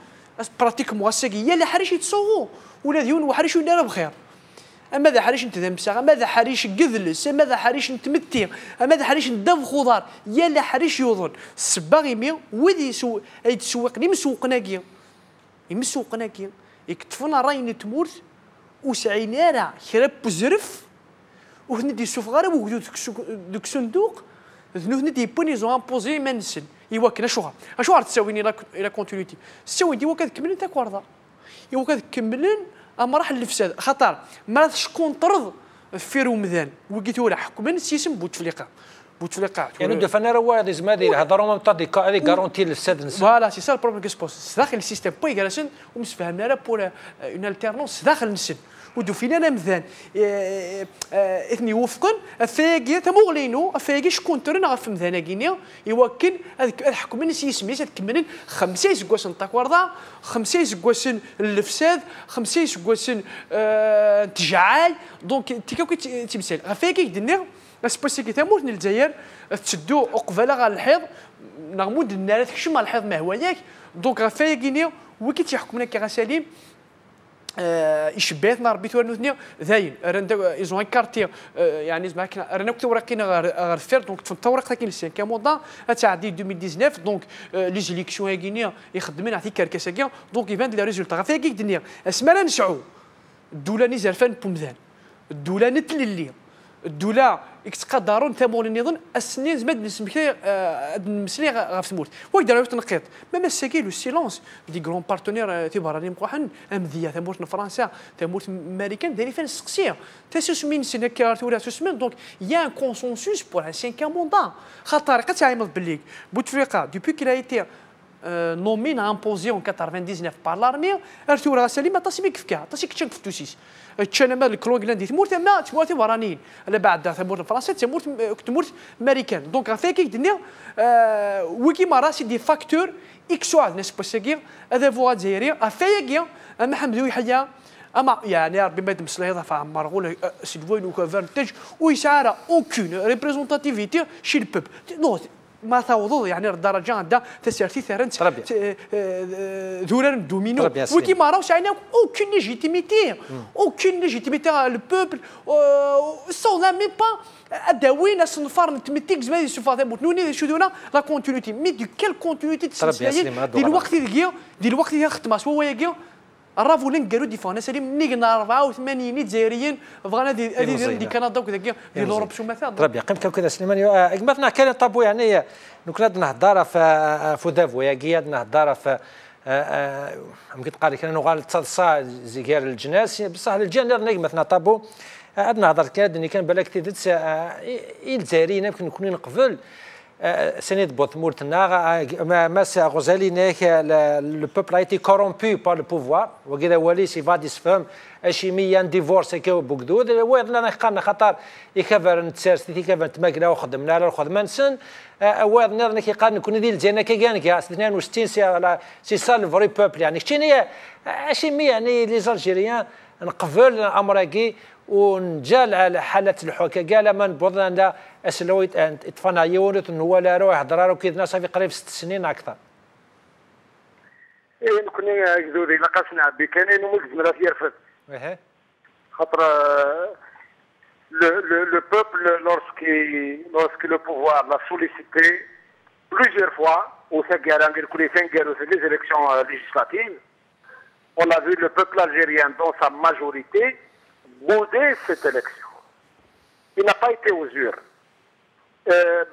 براتيك مواساكي يا لا حريش يتصوغوا ولا ديون وحريش ولا بخير ماذا حريش نتذمسا ماذا حريش قذلس ماذا حريش نتمتي ماذا حريش ندف خضار يلا حريش يوضن السباغي مي ودي يتسوق لي مسوقناكيا يمسوقناكيا يكتفنا راي نتمورت وسعينا راه كرا بزرف وهندي سوف غير وجدوا دوك صندوق هندي بوني زون امبوزي ما نسن ايوا كنا شو غار تساويني لا كونتينيتي ساوي ديما كتكملن تاك ورده ايوا كتكملن مراحل الفساد خطر ما شكون طرد في رمضان وقيت ولا حكما السيسم بوتفليقه يعني دو فانا راه هذه زمادي هضروا ما مطدق هذه غارونتي للساد فوالا سي سا البروبليم كي سبوس داخل السيستم بوي جالسين ومسفهمنا لا بور اون التيرنونس داخل النسل ودو فينا مثلا اثني وفقا افاكي تمغلينو افاكي شكون ترنا غف مثلا كينيا يوكل الحكم الناس يسمي تكملن 5 سكواسن تاكوردا 5 سكواسن الفساد 5 سكواسن تجعال دونك تيكاكي تمثال افاكي دنا اسبوسي كي تموت الجزائر تشدو قباله غا الحيض نغمود النار تكشم الحيض ما هو ياك دونك افاكي كينيا وكي تيحكمنا كي سليم يشبهنا ربيتو نوثنيا زاين رانا ايزون كارتي يعني زعما رانا كنت ورقينا غير فير دونك تفوت كاين السين كموضه تاعدي 2019 دونك لي زيليكسيون هاكينيا يخدمنا عطي كاركاساكيا دونك يبان لي ريزولتا غافي كيك الدنيا اسمانا نسعو الدوله نزرفان بومذان الدوله نتللي الدوله يتقدرون تمول النظام السنين زمد نمسلي غاف ثمورت واش داروا تنقيط ما مساكيلو السيلونس دي غرون بارتنير تيبراني مقوحن امذيه تمورت فرنسا تمورت امريكان داري فين السقسيه تاسوس من سنه كارتورا سوسمن دونك يا ان كونسونسوس بور ان سينكان موندا خاطر قتعيمض بالليك بوتفليقه دوبي كيلا ايتي nommé imposé en 99 par l'armée Arthur Rassali ما تصيب كيفكا تصيب كتشنك في توسيس تشانا الكلوغلاند تمورت ما تمورت برانيين على بعد تمورت فرنسا تمورت امريكان دونك غافيك الدنيا ويكي ما راسي دي فاكتور اكسو عندنا سبوسيكي هذا فوا جزائري افايكيا اما حمدو يحيى اما يعني ربي ما يدمس له يضعف عمر غول سيدوين وكافرنتج ويسعر اوكين ريبريزونتاتيفيتي شي البوب ما توضض يعني الدرجه عندها تسيرتي ثرنت دوران دومينو وكي ما راوش عندنا اوكين ليجيتيميتي البوبل سون لا مي با اداوينا صنفار نتمتيك زمان يسوفا نوني شدونا لا كونتينيتي مي دو كيل كونتينيتي ديال الوقت ديال الوقت ديال خدمه هو ياكي الرافو لين قالوا ديفانا سليم نيغنا 84 جزائريين بغانا دي كندا وكذا ديال اوروب شو مثلا طيب قيم كذا سليمان مثلا كان طابو يعني نكون نهضر في فودافو يا قياد نهضر في يمكن تقال كان نغال تصا زيكار الجناس بصح الجنة نيغ مثلا طابو عندنا هضر كاد كان بالك تيدت الجزائريين يمكن نكون نقبل سند بوثمورتنا مس غزالي ناك لو بوبل a été corrompu par le pouvoir وكذا ولي سي فاديس فهم اشيميا ديفورس كيو بوكدود وادنا قالنا خطر يكفر نتسرس كيفر تماكنا وخدمنا على الخدمه نسن وادنا كيقال نكون ديال الجنه كان 62 سي سا لو فري بوبل يعني شتيني اشيمي يعني لي الجيريان نقبل امراكي ونجال على حالة الحوكة قال من بوضنا أسلويت أن إطفانا يونت هو لا روح هضرار وكيدنا صافي قريب 6 سنين أكثر. إيه نكون جذوري لقاسنا بكانين ومجد مرات يرفض. إيه. خاطر le peuple lorsque le pouvoir l'a sollicité plusieurs fois au les élections législatives, on a vu le peuple algérien dans sa majorité bouder cette élection. Il n'a pas été aux urnes.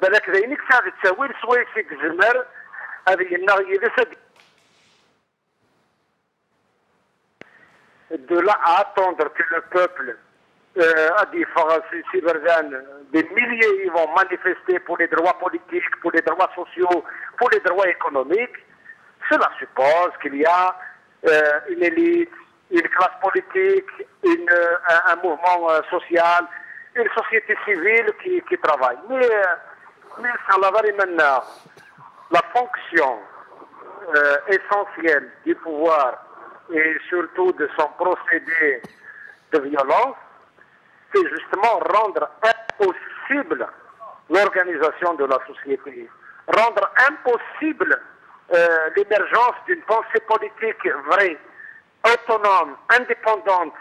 بالك ذينك ساعد تساوي سوي في الزمر هذه النغيه de là à attendre que le peuple a dit des milliers ils vont manifester pour les droits politiques, pour les droits sociaux, pour les droits économiques. Cela suppose qu'il y a une élite, une classe politique, un mouvement social, une société civile qui travaille. Mais maintenant, la fonction essentielle du pouvoir et surtout de son procédé de violence, c'est justement rendre impossible l'organisation de la société, rendre impossible l'émergence d'une pensée politique vraie, autonome, indépendante,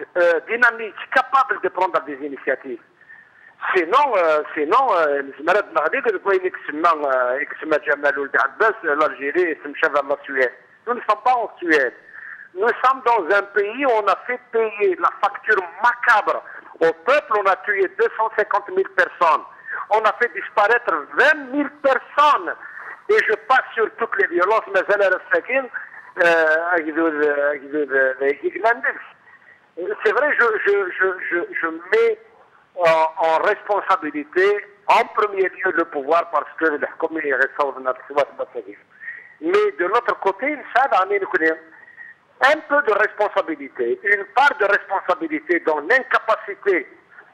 dynamique, capable de prendre des initiatives. Sinon, l'Algérie se vers la Suède. Nous ne sommes pas en Suède. Nous sommes dans un pays où on a fait payer la facture macabre au peuple. On a tué 250 000 personnes. On a fait disparaître 20 000 personnes. Et je passe sur toutes les violences, mais elle est c'est vrai, je mets en responsabilité en premier lieu le pouvoir parce que le comité mais de l'autre côté, un peu de responsabilité, une part de responsabilité dans l'incapacité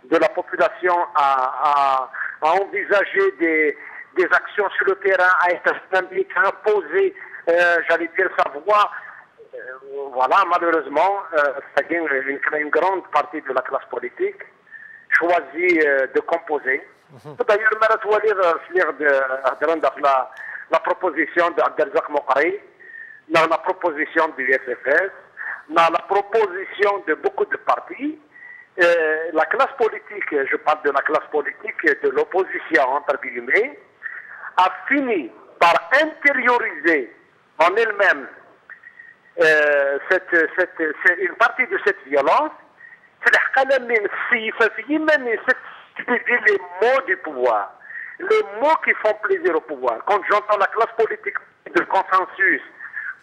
de la population à envisager des actions sur le terrain, à être dynamique, à imposer, j'allais dire, sa voix. Voilà, malheureusement, une grande partie de la classe politique choisit de composer. D'ailleurs, la proposition d'Abdelzak Mokhari, la proposition du FFS, la proposition de beaucoup de partis, la classe politique, je parle de la classe politique de l'opposition, entre guillemets, a fini par intérioriser en elle-même une partie de cette violence. Les mots du pouvoir, les mots qui font plaisir au pouvoir. Quand j'entends la classe politique de consensus,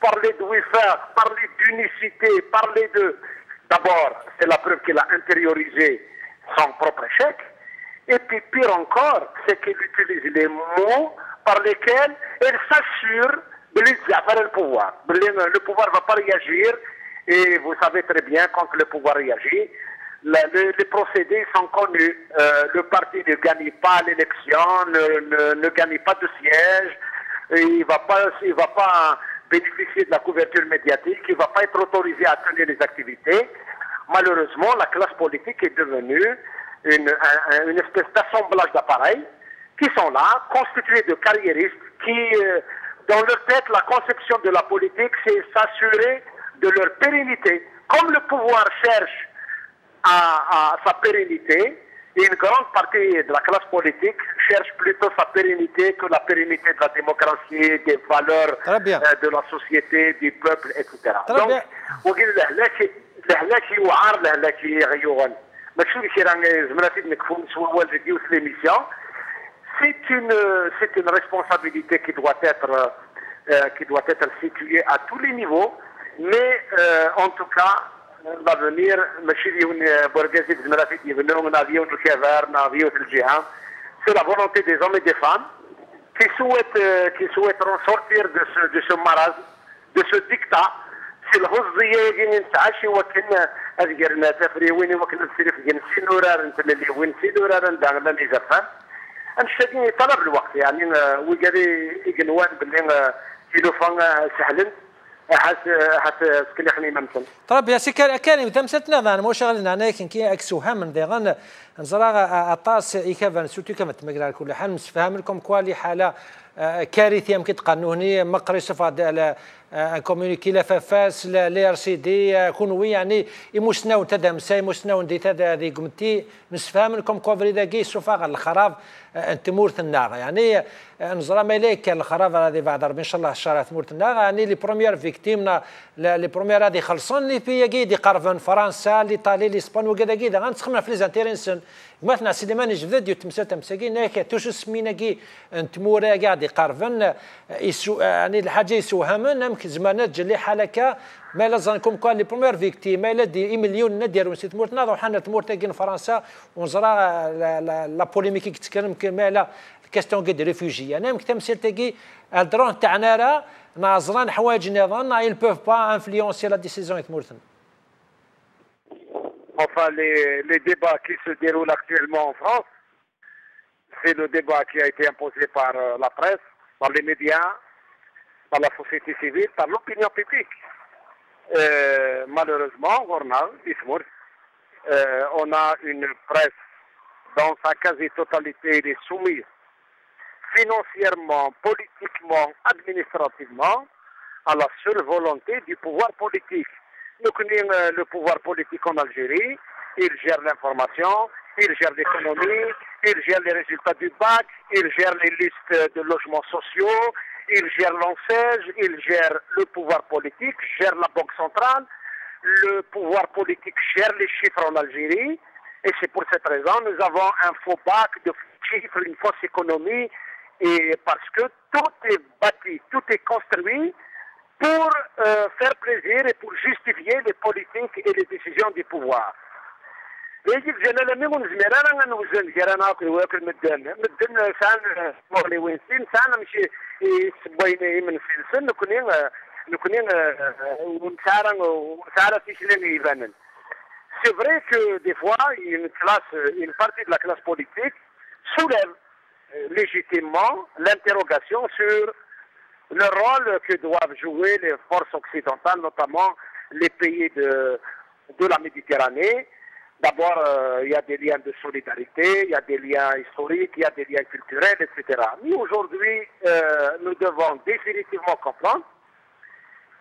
parler de welfare, parler d'unicité, parler de... D'abord, c'est la preuve qu'il a intériorisé son propre échec. Et puis pire encore, c'est qu'il utilise les mots par lesquels il s'assure de lui faire le pouvoir. Le pouvoir ne va pas réagir. Et vous savez très bien, quand le pouvoir réagit, les procédés sont connus. Le parti ne gagne pas l'élection, ne gagne pas de siège. Il ne va pas bénéficier de la couverture médiatique. Il ne va pas être autorisé à tenir les activités. Malheureusement, la classe politique est devenue une espèce d'assemblage d'appareils qui sont là, constitués de carriéristes qui, dans leur tête, la conception de la politique, c'est s'assurer de leur pérennité. Comme le pouvoir cherche à sa pérennité, une grande partie de la classe politique cherche plutôt sa pérennité que la pérennité de la démocratie, des valeurs de la société, du peuple, etc. Donc, c'est une responsabilité qui doit être située à tous les niveaux, mais en tout cas, l'avenir, c'est la volonté des hommes et des femmes qui souhaiteront sortir de ce marasme, de ce dictat. C'est le Hozziye qui وكنا أذكرنا تفريوين وكنا نسير في سينورار نتملي وين سينورار ندعنا اللي زفان أنشتني طلب الوقت يعني وجري إجنوان باللي كيلوفان سهلن حتى سكلي ممكن. طيب يا سكر كان تمثلتنا ذا مو شغلنا أنا كي أكسو هم من ذا نزرع الطاس إيكافن سوتي كم تمقرأ كل حال مسفهم لكم كوالي حالة كارثة يمكن قانونية مقري صفات على كومونيكي لا فاس لا ار سي دي كونوي يعني يمسناو تدم ساي مسناو ندي تدا دي قمتي نسفهم لكم كوفري ذا كي سوفا على الخراب انتمورت الناغ يعني نزرع ملك الخراب هذه بعد ان شاء الله شهر مورت الناغ يعني لي بروميير فيكتيمنا لي بروميير هذه خلصون لي بي دي قرفن فرنسا ليطالي لاسبان وكذا كذا غنسخمنا في ليزانتيرينسن مثلا سليمان جفديو تمسات مساكين هكا توش سمينا كي انتمورا قاعد يقرفن يعني الحاجه يسوهمن يمكن زمانات جلي حالكا ما لازمكم كان لي بروميير فيكتيم ما دي مليون نديروا نسيت مورت ناضوا حنا تمورت كاين فرنسا ونزرا لا بوليميكي كتكلم كما لا كاستون قد ريفوجي انا يمكن تمثيل تاكي الدرون تاعنا راه ناظران حوايج نظام ils peuvent pas influencer la décision تمورتن. Enfin, les débats qui se déroulent actuellement en France, c'est le débat qui a été imposé par la presse, par les médias, par la société civile, par l'opinion publique. Malheureusement, on a une presse dans sa quasi-totalité, elle est soumise financièrement, politiquement, administrativement à la seule volonté du pouvoir politique. Nous connaissons le pouvoir politique en Algérie. Il gère l'information, il gère l'économie, il gère les résultats du bac, il gère les listes de logements sociaux, il gère l'ANSEJ, il gère le pouvoir politique, gère la Banque centrale. Le pouvoir politique gère les chiffres en Algérie. Et c'est pour cette raison que nous avons un faux bac de chiffres, une fausse économie, et parce que tout est bâti, tout est construit pour faire plaisir et pour justifier les politiques et les décisions du pouvoir. يجب جانا لما نزمير انا نوزن غير انا واكل مدن سان مغلي وين سين سان ماشي يسبويني من سلسل نكونين ونسارا تيشلين يبانن. C'est vrai que des fois, une partie de la classe politique soulève légitimement l'interrogation sur le rôle que doivent jouer les forces occidentales, notamment les pays de la Méditerranée. D'abord, il y a des liens de solidarité, il y a des liens historiques, il y a des liens culturels, etc. Mais aujourd'hui, nous devons définitivement comprendre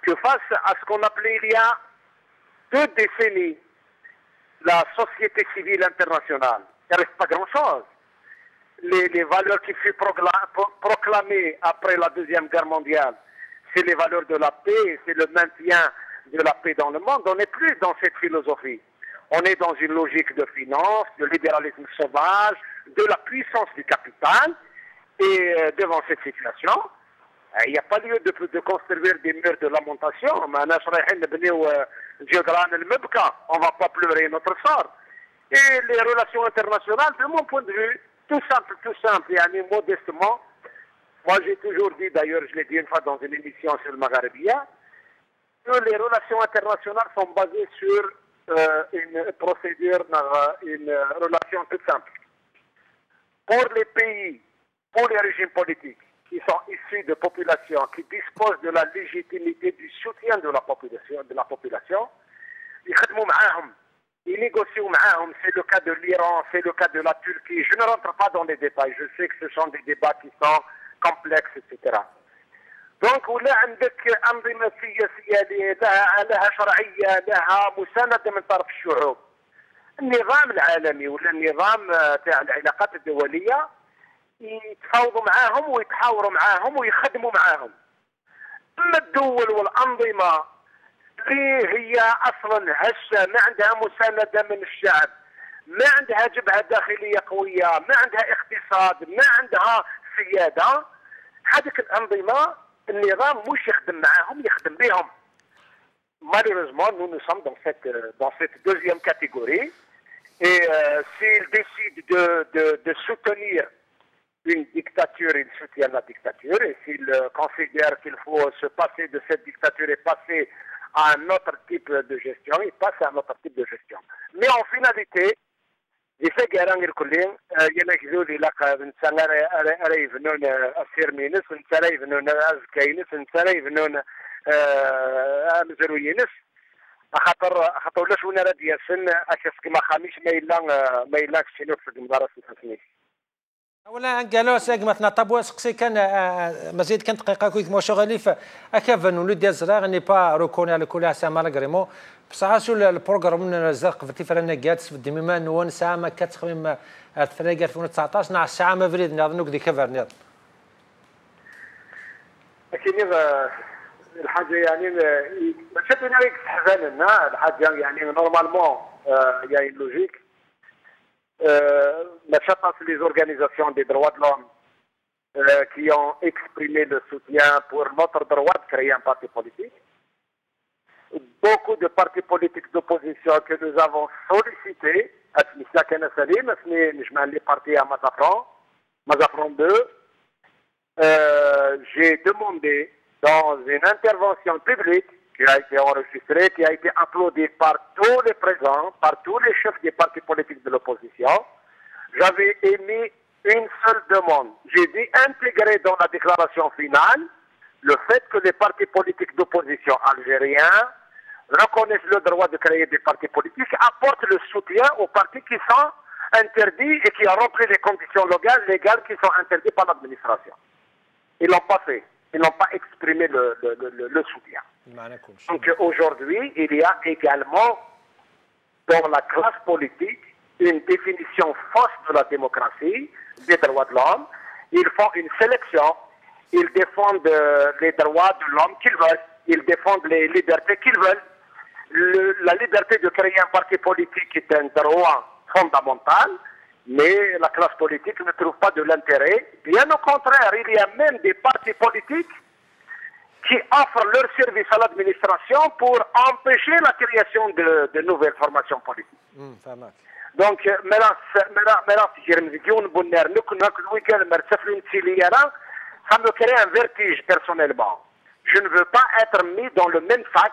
que face à ce qu'on appelait il y a 2 décennies la société civile internationale, il ne reste pas grand-chose. Les valeurs qui furent proclamées après la Deuxième Guerre mondiale, c'est les valeurs de la paix, c'est le maintien de la paix dans le monde. On n'est plus dans cette philosophie. On est dans une logique de finance, de libéralisme sauvage, de la puissance du capital. Et devant cette situation, il n'y a pas lieu de construire des murs de lamentation. On ne va pas pleurer notre sort. Et les relations internationales, de mon point de vue, tout simple, et modestement, moi j'ai toujours dit, d'ailleurs je l'ai dit une fois dans une émission sur le Maghrébia, que les relations internationales sont basées sur une procédure, une relation toute simple. Pour les pays, pour les régimes politiques qui sont issus de populations qui disposent de la légitimité du soutien de la population, ils négocient معاهم. C'est le cas de l'Iran, c'est le cas de la Turquie. Je ne rentre pas dans les détails, je sais que ce sont des débats qui sont complexes, etc. دونك ولا عندك أنظمة سياسية لها شرعية لها مساندة من طرف الشعوب. النظام العالمي ولا النظام تاع العلاقات الدولية يتفاوضوا معاهم ويتحاوروا معاهم ويخدموا معاهم. أما الدول والأنظمة اللي هي أصلا هشة ما عندها مساندة من الشعب، ما عندها جبهة داخلية قوية، ما عندها اقتصاد، ما عندها سيادة، هذيك الأنظمة النظام مش يخدم معاهم يخدم بهم. Malheureusement, nous sommes dans cette deuxième catégorie. Et s'ils décident de soutenir une dictature, ils soutiennent la dictature. Et s'ils considèrent qu'il faut se passer de cette dictature et passer à un autre type de gestion, ils passent à un autre type de gestion. Mais en finalité, يفكر الكلين ينكذوا لي لقى نسان ريفنون السيرمينس نسان ريفنون أزكينس نسان ريفنون مزروينس خاطر لاش ونا راه ديالسن اكاس كما خاميش ما يلاكش شنو في المدارس الحكوميه. ولا قالوا مثلا طابوا سقسي كان مزيد كان دقيقه كويك مو شغالي فاكافن ولد ديال الزراغ ني با ريكوني على كل ساعه مالغريمون بصح شو البروغرام الزرق في فرنا كاتس في الدميمان نون ساعه ما كتخمم الفريق 2019 نع الساعه ما فريد ناض دي كفر ناض اكيد الحاجه يعني ماشي عليك حزاننا الحاجه يعني نورمالمون يا اون لوجيك les organisations des droits de l'homme qui ont exprimé le soutien pour notre droit de créer un parti politique. Beaucoup de partis politiques d'opposition que nous avons sollicités, les partis à Mazafran 2, j'ai demandé dans une intervention publique qui a été enregistrée, qui a été applaudie par tous les présents, par tous les chefs des partis politiques de l'opposition. J'avais émis une seule demande. J'ai dit intégrer dans la déclaration finale le fait que les partis politiques d'opposition algériens reconnaissent le droit de créer des partis politiques, apportent le soutien aux partis qui sont interdits et qui ont rempli les conditions légales qui sont interdites par l'administration. Ils ne l'ont pas fait. Ils n'ont pas exprimé le soutien. Donc aujourd'hui, il y a également dans la classe politique une définition fausse de la démocratie, des droits de l'homme. Ils font une sélection, ils défendent les droits de l'homme qu'ils veulent, ils défendent les libertés qu'ils veulent. La liberté de créer un parti politique est un droit fondamental, mais la classe politique ne trouve pas de l'intérêt. Bien au contraire, il y a même des partis politiques qui offrent leur service à l'administration pour empêcher la création de nouvelles formations politiques. Donc, ça me crée un vertige personnellement. Je ne veux pas être mis dans le même sac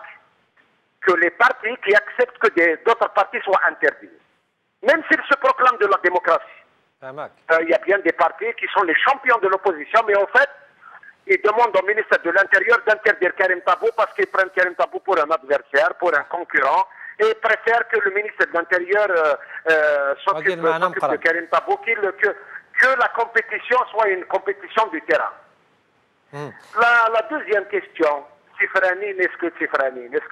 que les partis qui acceptent que d'autres partis soient interdits. Même s'ils se proclament de la démocratie. Il y a bien des partis qui sont les champions de l'opposition, mais en fait, ils demandent au ministre de l'Intérieur d'interdire Karim Tabou parce qu'ils prennent Karim Tabou pour un adversaire, pour un concurrent, et ils préfèrent que le ministre de l'Intérieur s'occupe de Karim Tabou, que la compétition soit une compétition du terrain. La deuxième question, est-ce que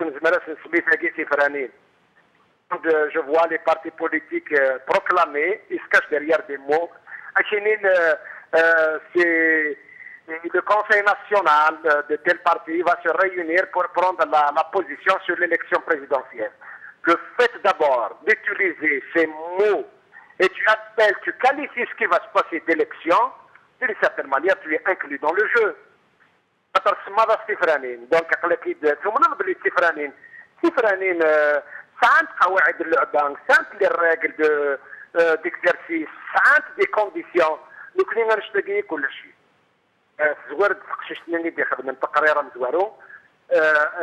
nous sommes je vois les partis politiques proclamer, ils se cachent derrière des mots. C'est le Conseil national de tel parti va se réunir pour prendre la position sur l'élection présidentielle. Le fait d'abord d'utiliser ces mots et tu qualifies ce qui va se passer d'élection, d'une certaine manière, tu es inclus dans le jeu. Donc, ساعات قواعد اللعبه ساعات لي الراجل ديكزارسيس ساعات دي كونديسيون نكوني غنشتاقي كل شيء زوار تقششتني دي خدمه تقريره مزوارو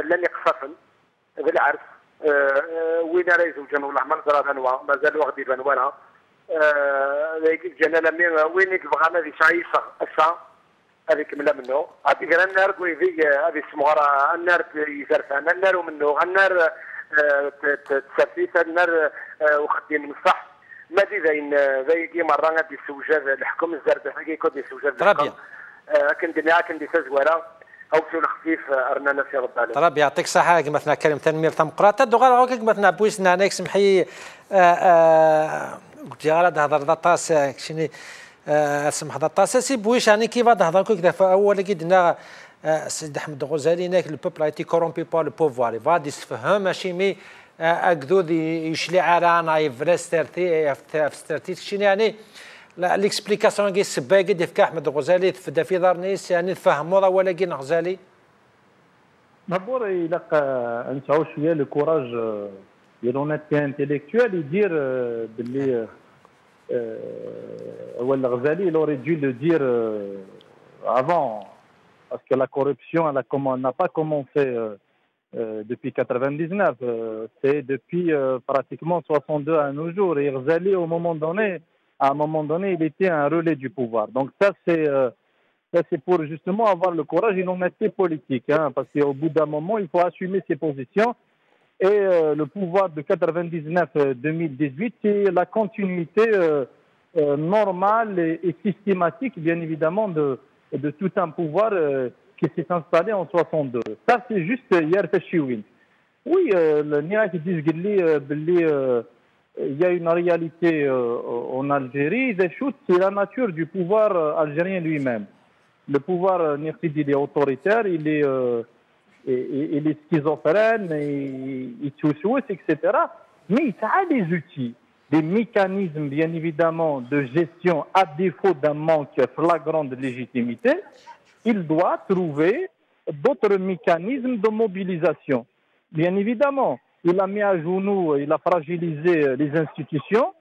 لاني قصفن بالعرف وين راه يزوجن ولا ما نقرا بنوا مازال غادي بنوانا لكن جانا مي وين يبغى هذه شايفه اسا هذيك ملا منه هذيك النار كويفي هذه سموره النار يزرفان النار منه النار تسفيت النار وخدين من صح ما دي زي كي مره غادي السوجه الحكم الزرد حقيقي كودي السوجه ترابيا كندي تزوره او سول خفيف ارنا نفسي رب العالمين ترابيا يعطيك الصحه مثلا كريم تنمير تمقراته دوغا هكاك مثلا بويسنا نيك سمحي قلت يا غادا هضر داطاس كشني سمح داطاس سي بويش يعني كيف هضر كذا اول كيدنا السيد احمد الغزالي ناك البوبل ايتي كورومبي با لو بوفوار فادي يستفهم ماشي مي اكدود يشلي عرانا يفرسترتي افسترتي شنو يعني ليكسبليكاسيون كي السباقي ديال احمد الغزالي تفدا في دار نيس يعني تفهموا ولا كي الغزالي دابور يلقى نسعوا شويه لو كوراج ديال لونيتي انتيليكتوال يدير باللي ولا الغزالي لوري دو لو دير avant. Parce que la corruption n'a pas commencé depuis 99, c'est depuis pratiquement 62 à nos jours. Et Ghazali, à un moment donné, il était un relais du pouvoir. Donc ça, c'est pour justement avoir le courage et l'honnêteté politique. Hein, parce qu'au bout d'un moment, il faut assumer ses positions. Et le pouvoir de 99-2018, c'est la continuité normale et systématique, bien évidemment, de tout un pouvoir qui s'est installé en 62. Ça, c'est juste hier Tachouine. Oui, le Nia qui dit il y a une réalité en Algérie. C'est la nature du pouvoir algérien lui-même. Le pouvoir, il est autoritaire, il est schizophrène, il touche, etc. Mais il a des outils, des mécanismes, bien évidemment, de gestion à défaut d'un manque flagrant de légitimité. Il doit trouver d'autres mécanismes de mobilisation. Bien évidemment, il a mis à genoux, il a fragilisé les institutions,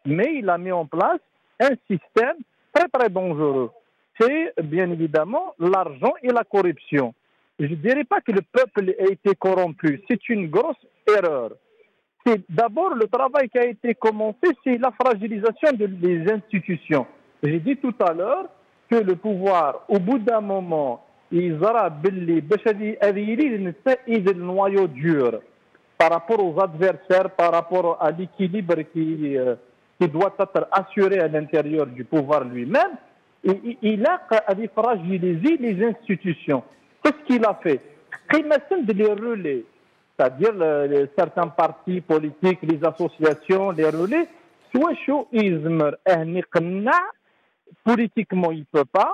mais il a mis en place un système très très dangereux. C'est bien évidemment l'argent et la corruption. Je ne dirais pas que le peuple a été corrompu, c'est une grosse erreur. C'est d'abord le travail qui a été commencé, c'est la fragilisation des institutions. J'ai dit tout à l'heure que le pouvoir, au bout d'un moment, il aura le noyau dur par rapport aux adversaires, par rapport à l'équilibre qui doit être assuré à l'intérieur du pouvoir lui-même. Il a fragiliser les institutions. Qu'est-ce qu'il a fait? les relais, c'est-à-dire certains partis politiques, les associations, les relais, soit chaud, politiquement il ne peut pas,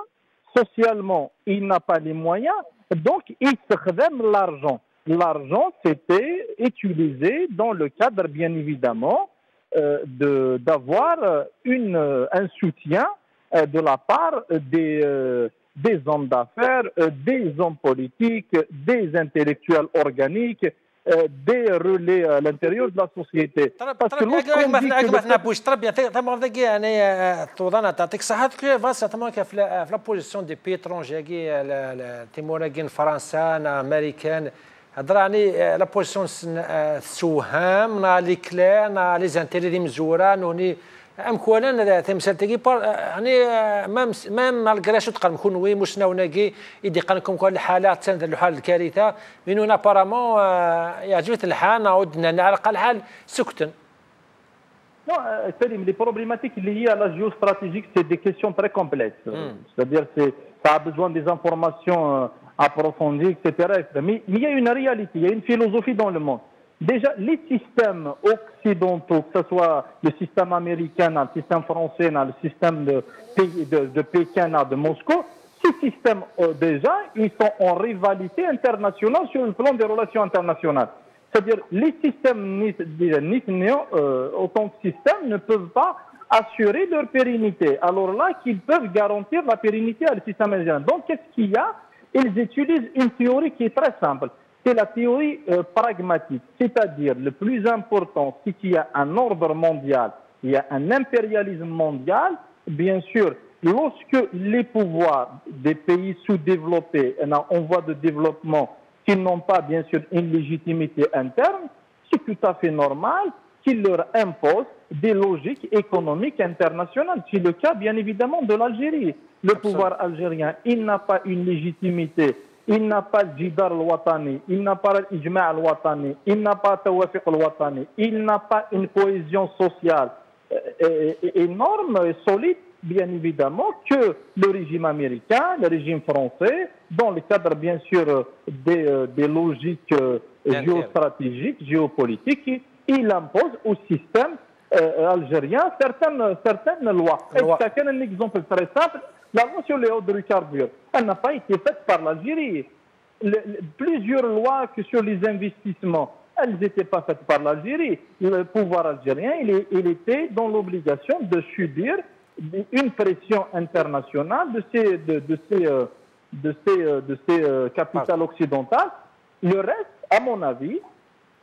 socialement il n'a pas les moyens, donc il se redonne l'argent. L'argent, c'était utilisé dans le cadre, bien évidemment, d'avoir un soutien de la part des hommes d'affaires, des hommes politiques, des intellectuels organiques, des relais à l'intérieur de la société. Parce que هضراني لا بوزيسيون السوهام نا لي كلا نا لي زانتيري دي مزوران وني ام كوالا تمثال تيجي يعني مام مالغرا شو تقال نكون وي مشنا وناكي يدي قالكم كل الحالات تندر الحال الكارثه من هنا بارامون يعجبت الحال نعودنا على الاقل حال سكتن. Non, Salim, les problématiques liées à la géostratégie, c'est des questions très complexes. C'est-à-dire que ça a besoin des informations approfondies, etc. Mais il y a une réalité, il y a une philosophie dans le monde. Déjà, les systèmes occidentaux, que ce soit le système américain, le système français, le système de Pékin, de Moscou, ces systèmes, déjà, ils sont en rivalité internationale sur le plan des relations internationales. C'est-à-dire les systèmes nitnéens, autant que systèmes, ne peuvent pas assurer leur pérennité. Alors là, qu'ils peuvent garantir la pérennité à le système indien. Donc, qu'est-ce qu'il y a? Ils utilisent une théorie qui est très simple. C'est la théorie pragmatique. C'est-à-dire, le plus important, c'est qu'il y a un ordre mondial, il y a un impérialisme mondial. Bien sûr, lorsque les pouvoirs des pays sous-développés, en voie de développement, qui n'ont pas, bien sûr, une légitimité interne, c'est tout à fait normal qu'ils leur imposent des logiques économiques internationales. C'est le cas, bien évidemment, de l'Algérie. Le pouvoir algérien, il n'a pas une légitimité, il n'a pas le jidar al-watani, il n'a pas l'ijma' al-watani, il n'a pas le tawafiq al-watani, il n'a pas une cohésion sociale énorme et solide, bien évidemment, que le régime américain, le régime français, dans le cadre, bien sûr, des logiques géostratégiques, géopolitiques, il impose au système algérien certaines lois. C'est un exemple très simple. La loi sur les hydrocarbures, elle n'a pas été faite par l'Algérie. Plusieurs lois que sur les investissements, elles n'étaient pas faites par l'Algérie. Le pouvoir algérien, il était dans l'obligation de subir une pression internationale de ces capitales occidentales. Le reste, à mon avis,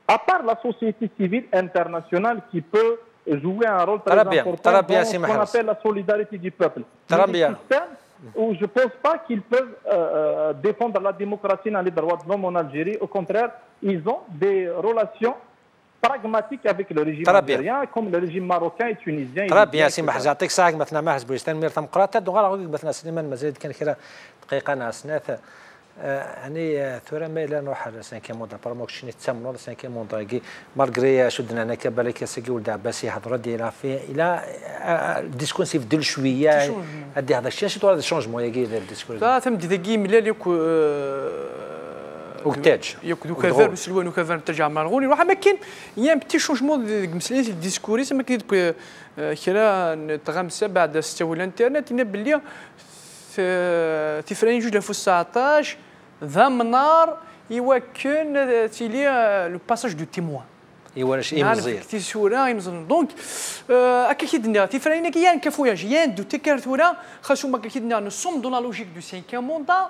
à part la société civile internationale qui peut jouer un rôle très important dans ce qu'on appelle la solidarité du peuple. Où je ne pense pas qu'ils peuvent défendre la démocratie et les droits de l'homme en Algérie. Au contraire, ils ont des relations pragmatique avec le régime algérien comme le régime marocain et tunisien. Très bien, سي محرز يعطيك الصحة مثلا ماهز بوستان مير تمقراط دوغا غادي مثلا سليمان مازال كان كرا دقيقة ناسناث يعني ثورة ما إلا نروح على سانكي موندا براموك شنو تسمنوا سانكي موندا كي مالغري شدنا أنا كبالك ساكي ولد عباسي هضرة ديالها إلى ديسكونسيف ديال شوية هادي هذا الشيء شنو هذا الشونجمون ياكي ديال الديسكور تم ديكي ملي وكتاج ياكلوا كذا وسلوان وكذا ترجع مالغوني واحد ما كاين يا بتي شونجمون مسليس الديسكوريس ما كيدب كرا تغمسه بعد استوى الانترنت باللي في فراني جوج 2019 ذا منار يوكن تيلي لو باساج دو تيموان ايوا شي مزير تي سورا يمزن دونك اكيد في فراني كيان كفوياج يان دو تكرتورا خاصو ما كيد نو سوم دون لا لوجيك دو 5 موندا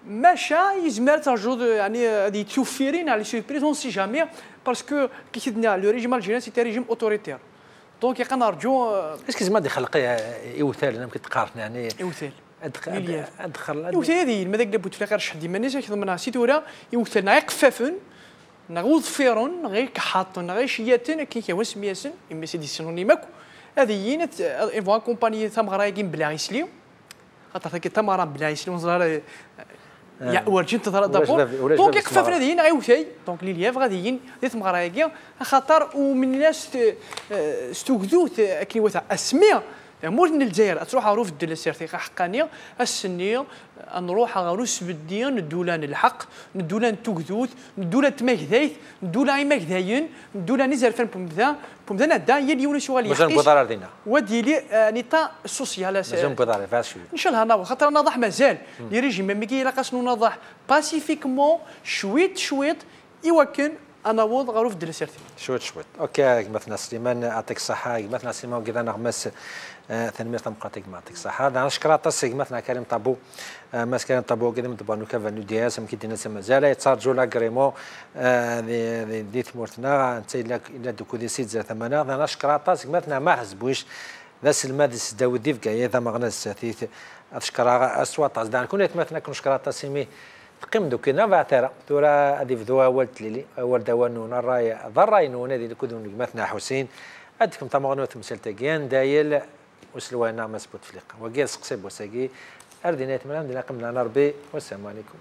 ماشا يزمر تاجو يعني هذه توفيرين على سيربريز اون سي جامي باسكو كيدنا لو ريجيم الجيريان سيتي ريجيم اوتوريتير دونك كنرجو اسكو زعما دي خلقيه يوثال انا ممكن تقارن يعني يوثال ادخل يوثال هذه ما داك لابد في الاخر شحال ديما الناس يخدمنا سيتورا يوثال قفافن نغوض فيرون غير كحاطن غير شياتن كي كيوا سمياسن اما سيدي سينونيماك هذه ينت ايفوا كومباني ثم غرايكين بلا يسليو خاطر كي تمارا بلا يسليو نزار يا ورجنت تظهر دابور دونك يقفافنا ديين غيوثاي دونك لي لياف غاديين ديت مغرايكيا خاطر ومن الناس استوكدوت كي وثا اسميه مورن الجزائر تروح عروف الدولة سيرتيقة حقانية السنية نروح عروس بديا ندولان الحق ندولان توكذوث ندولان تماكذايث ندولان اي ماكذاين ندولان نزار فان بومذا ندا هي اللي يونس شوال مازال بضرر دينا ودي لي نيتا سوسيال مازال بضرر فاش ان شاء الله ناضح خاطر ناضح مازال يريجي ميكي لاقاس ناضح باسيفيكمون شويت يوكن انا وض غروف ديال سيرتي شويت اوكي مثلا سليمان يعطيك الصحه مثلا سليمان كذا نغمس تنميه ديمقراطيك ما يعطيك الصحه انا نشكر تاسك مثلا كريم طابو ماس كريم طابو كذا مدبر نو كافا نو دياس يمكن دينا مازال يتسارجوا لا كريمو دي ثمورتنا انت الا دوكو دي سيت زي ثمانه انا نشكر تاسك مثلا ما حسبوش ذا سلمادس داود ديف كاي اذا ما غناس ثيث اشكر اسوات دان كنت مثلا كنشكر تاسيمي قيم دوكينا بعترا تورا هذه فدوا اول تليلي اول دوانون الراي ضراينون هذه كودون مثنا حسين ادكم تمغنو تمثال تاكيان دايل وسلوانا مسبوت فليق وكيل سقسي بوساكي اردينات من عندنا قمنا نربي والسلام عليكم.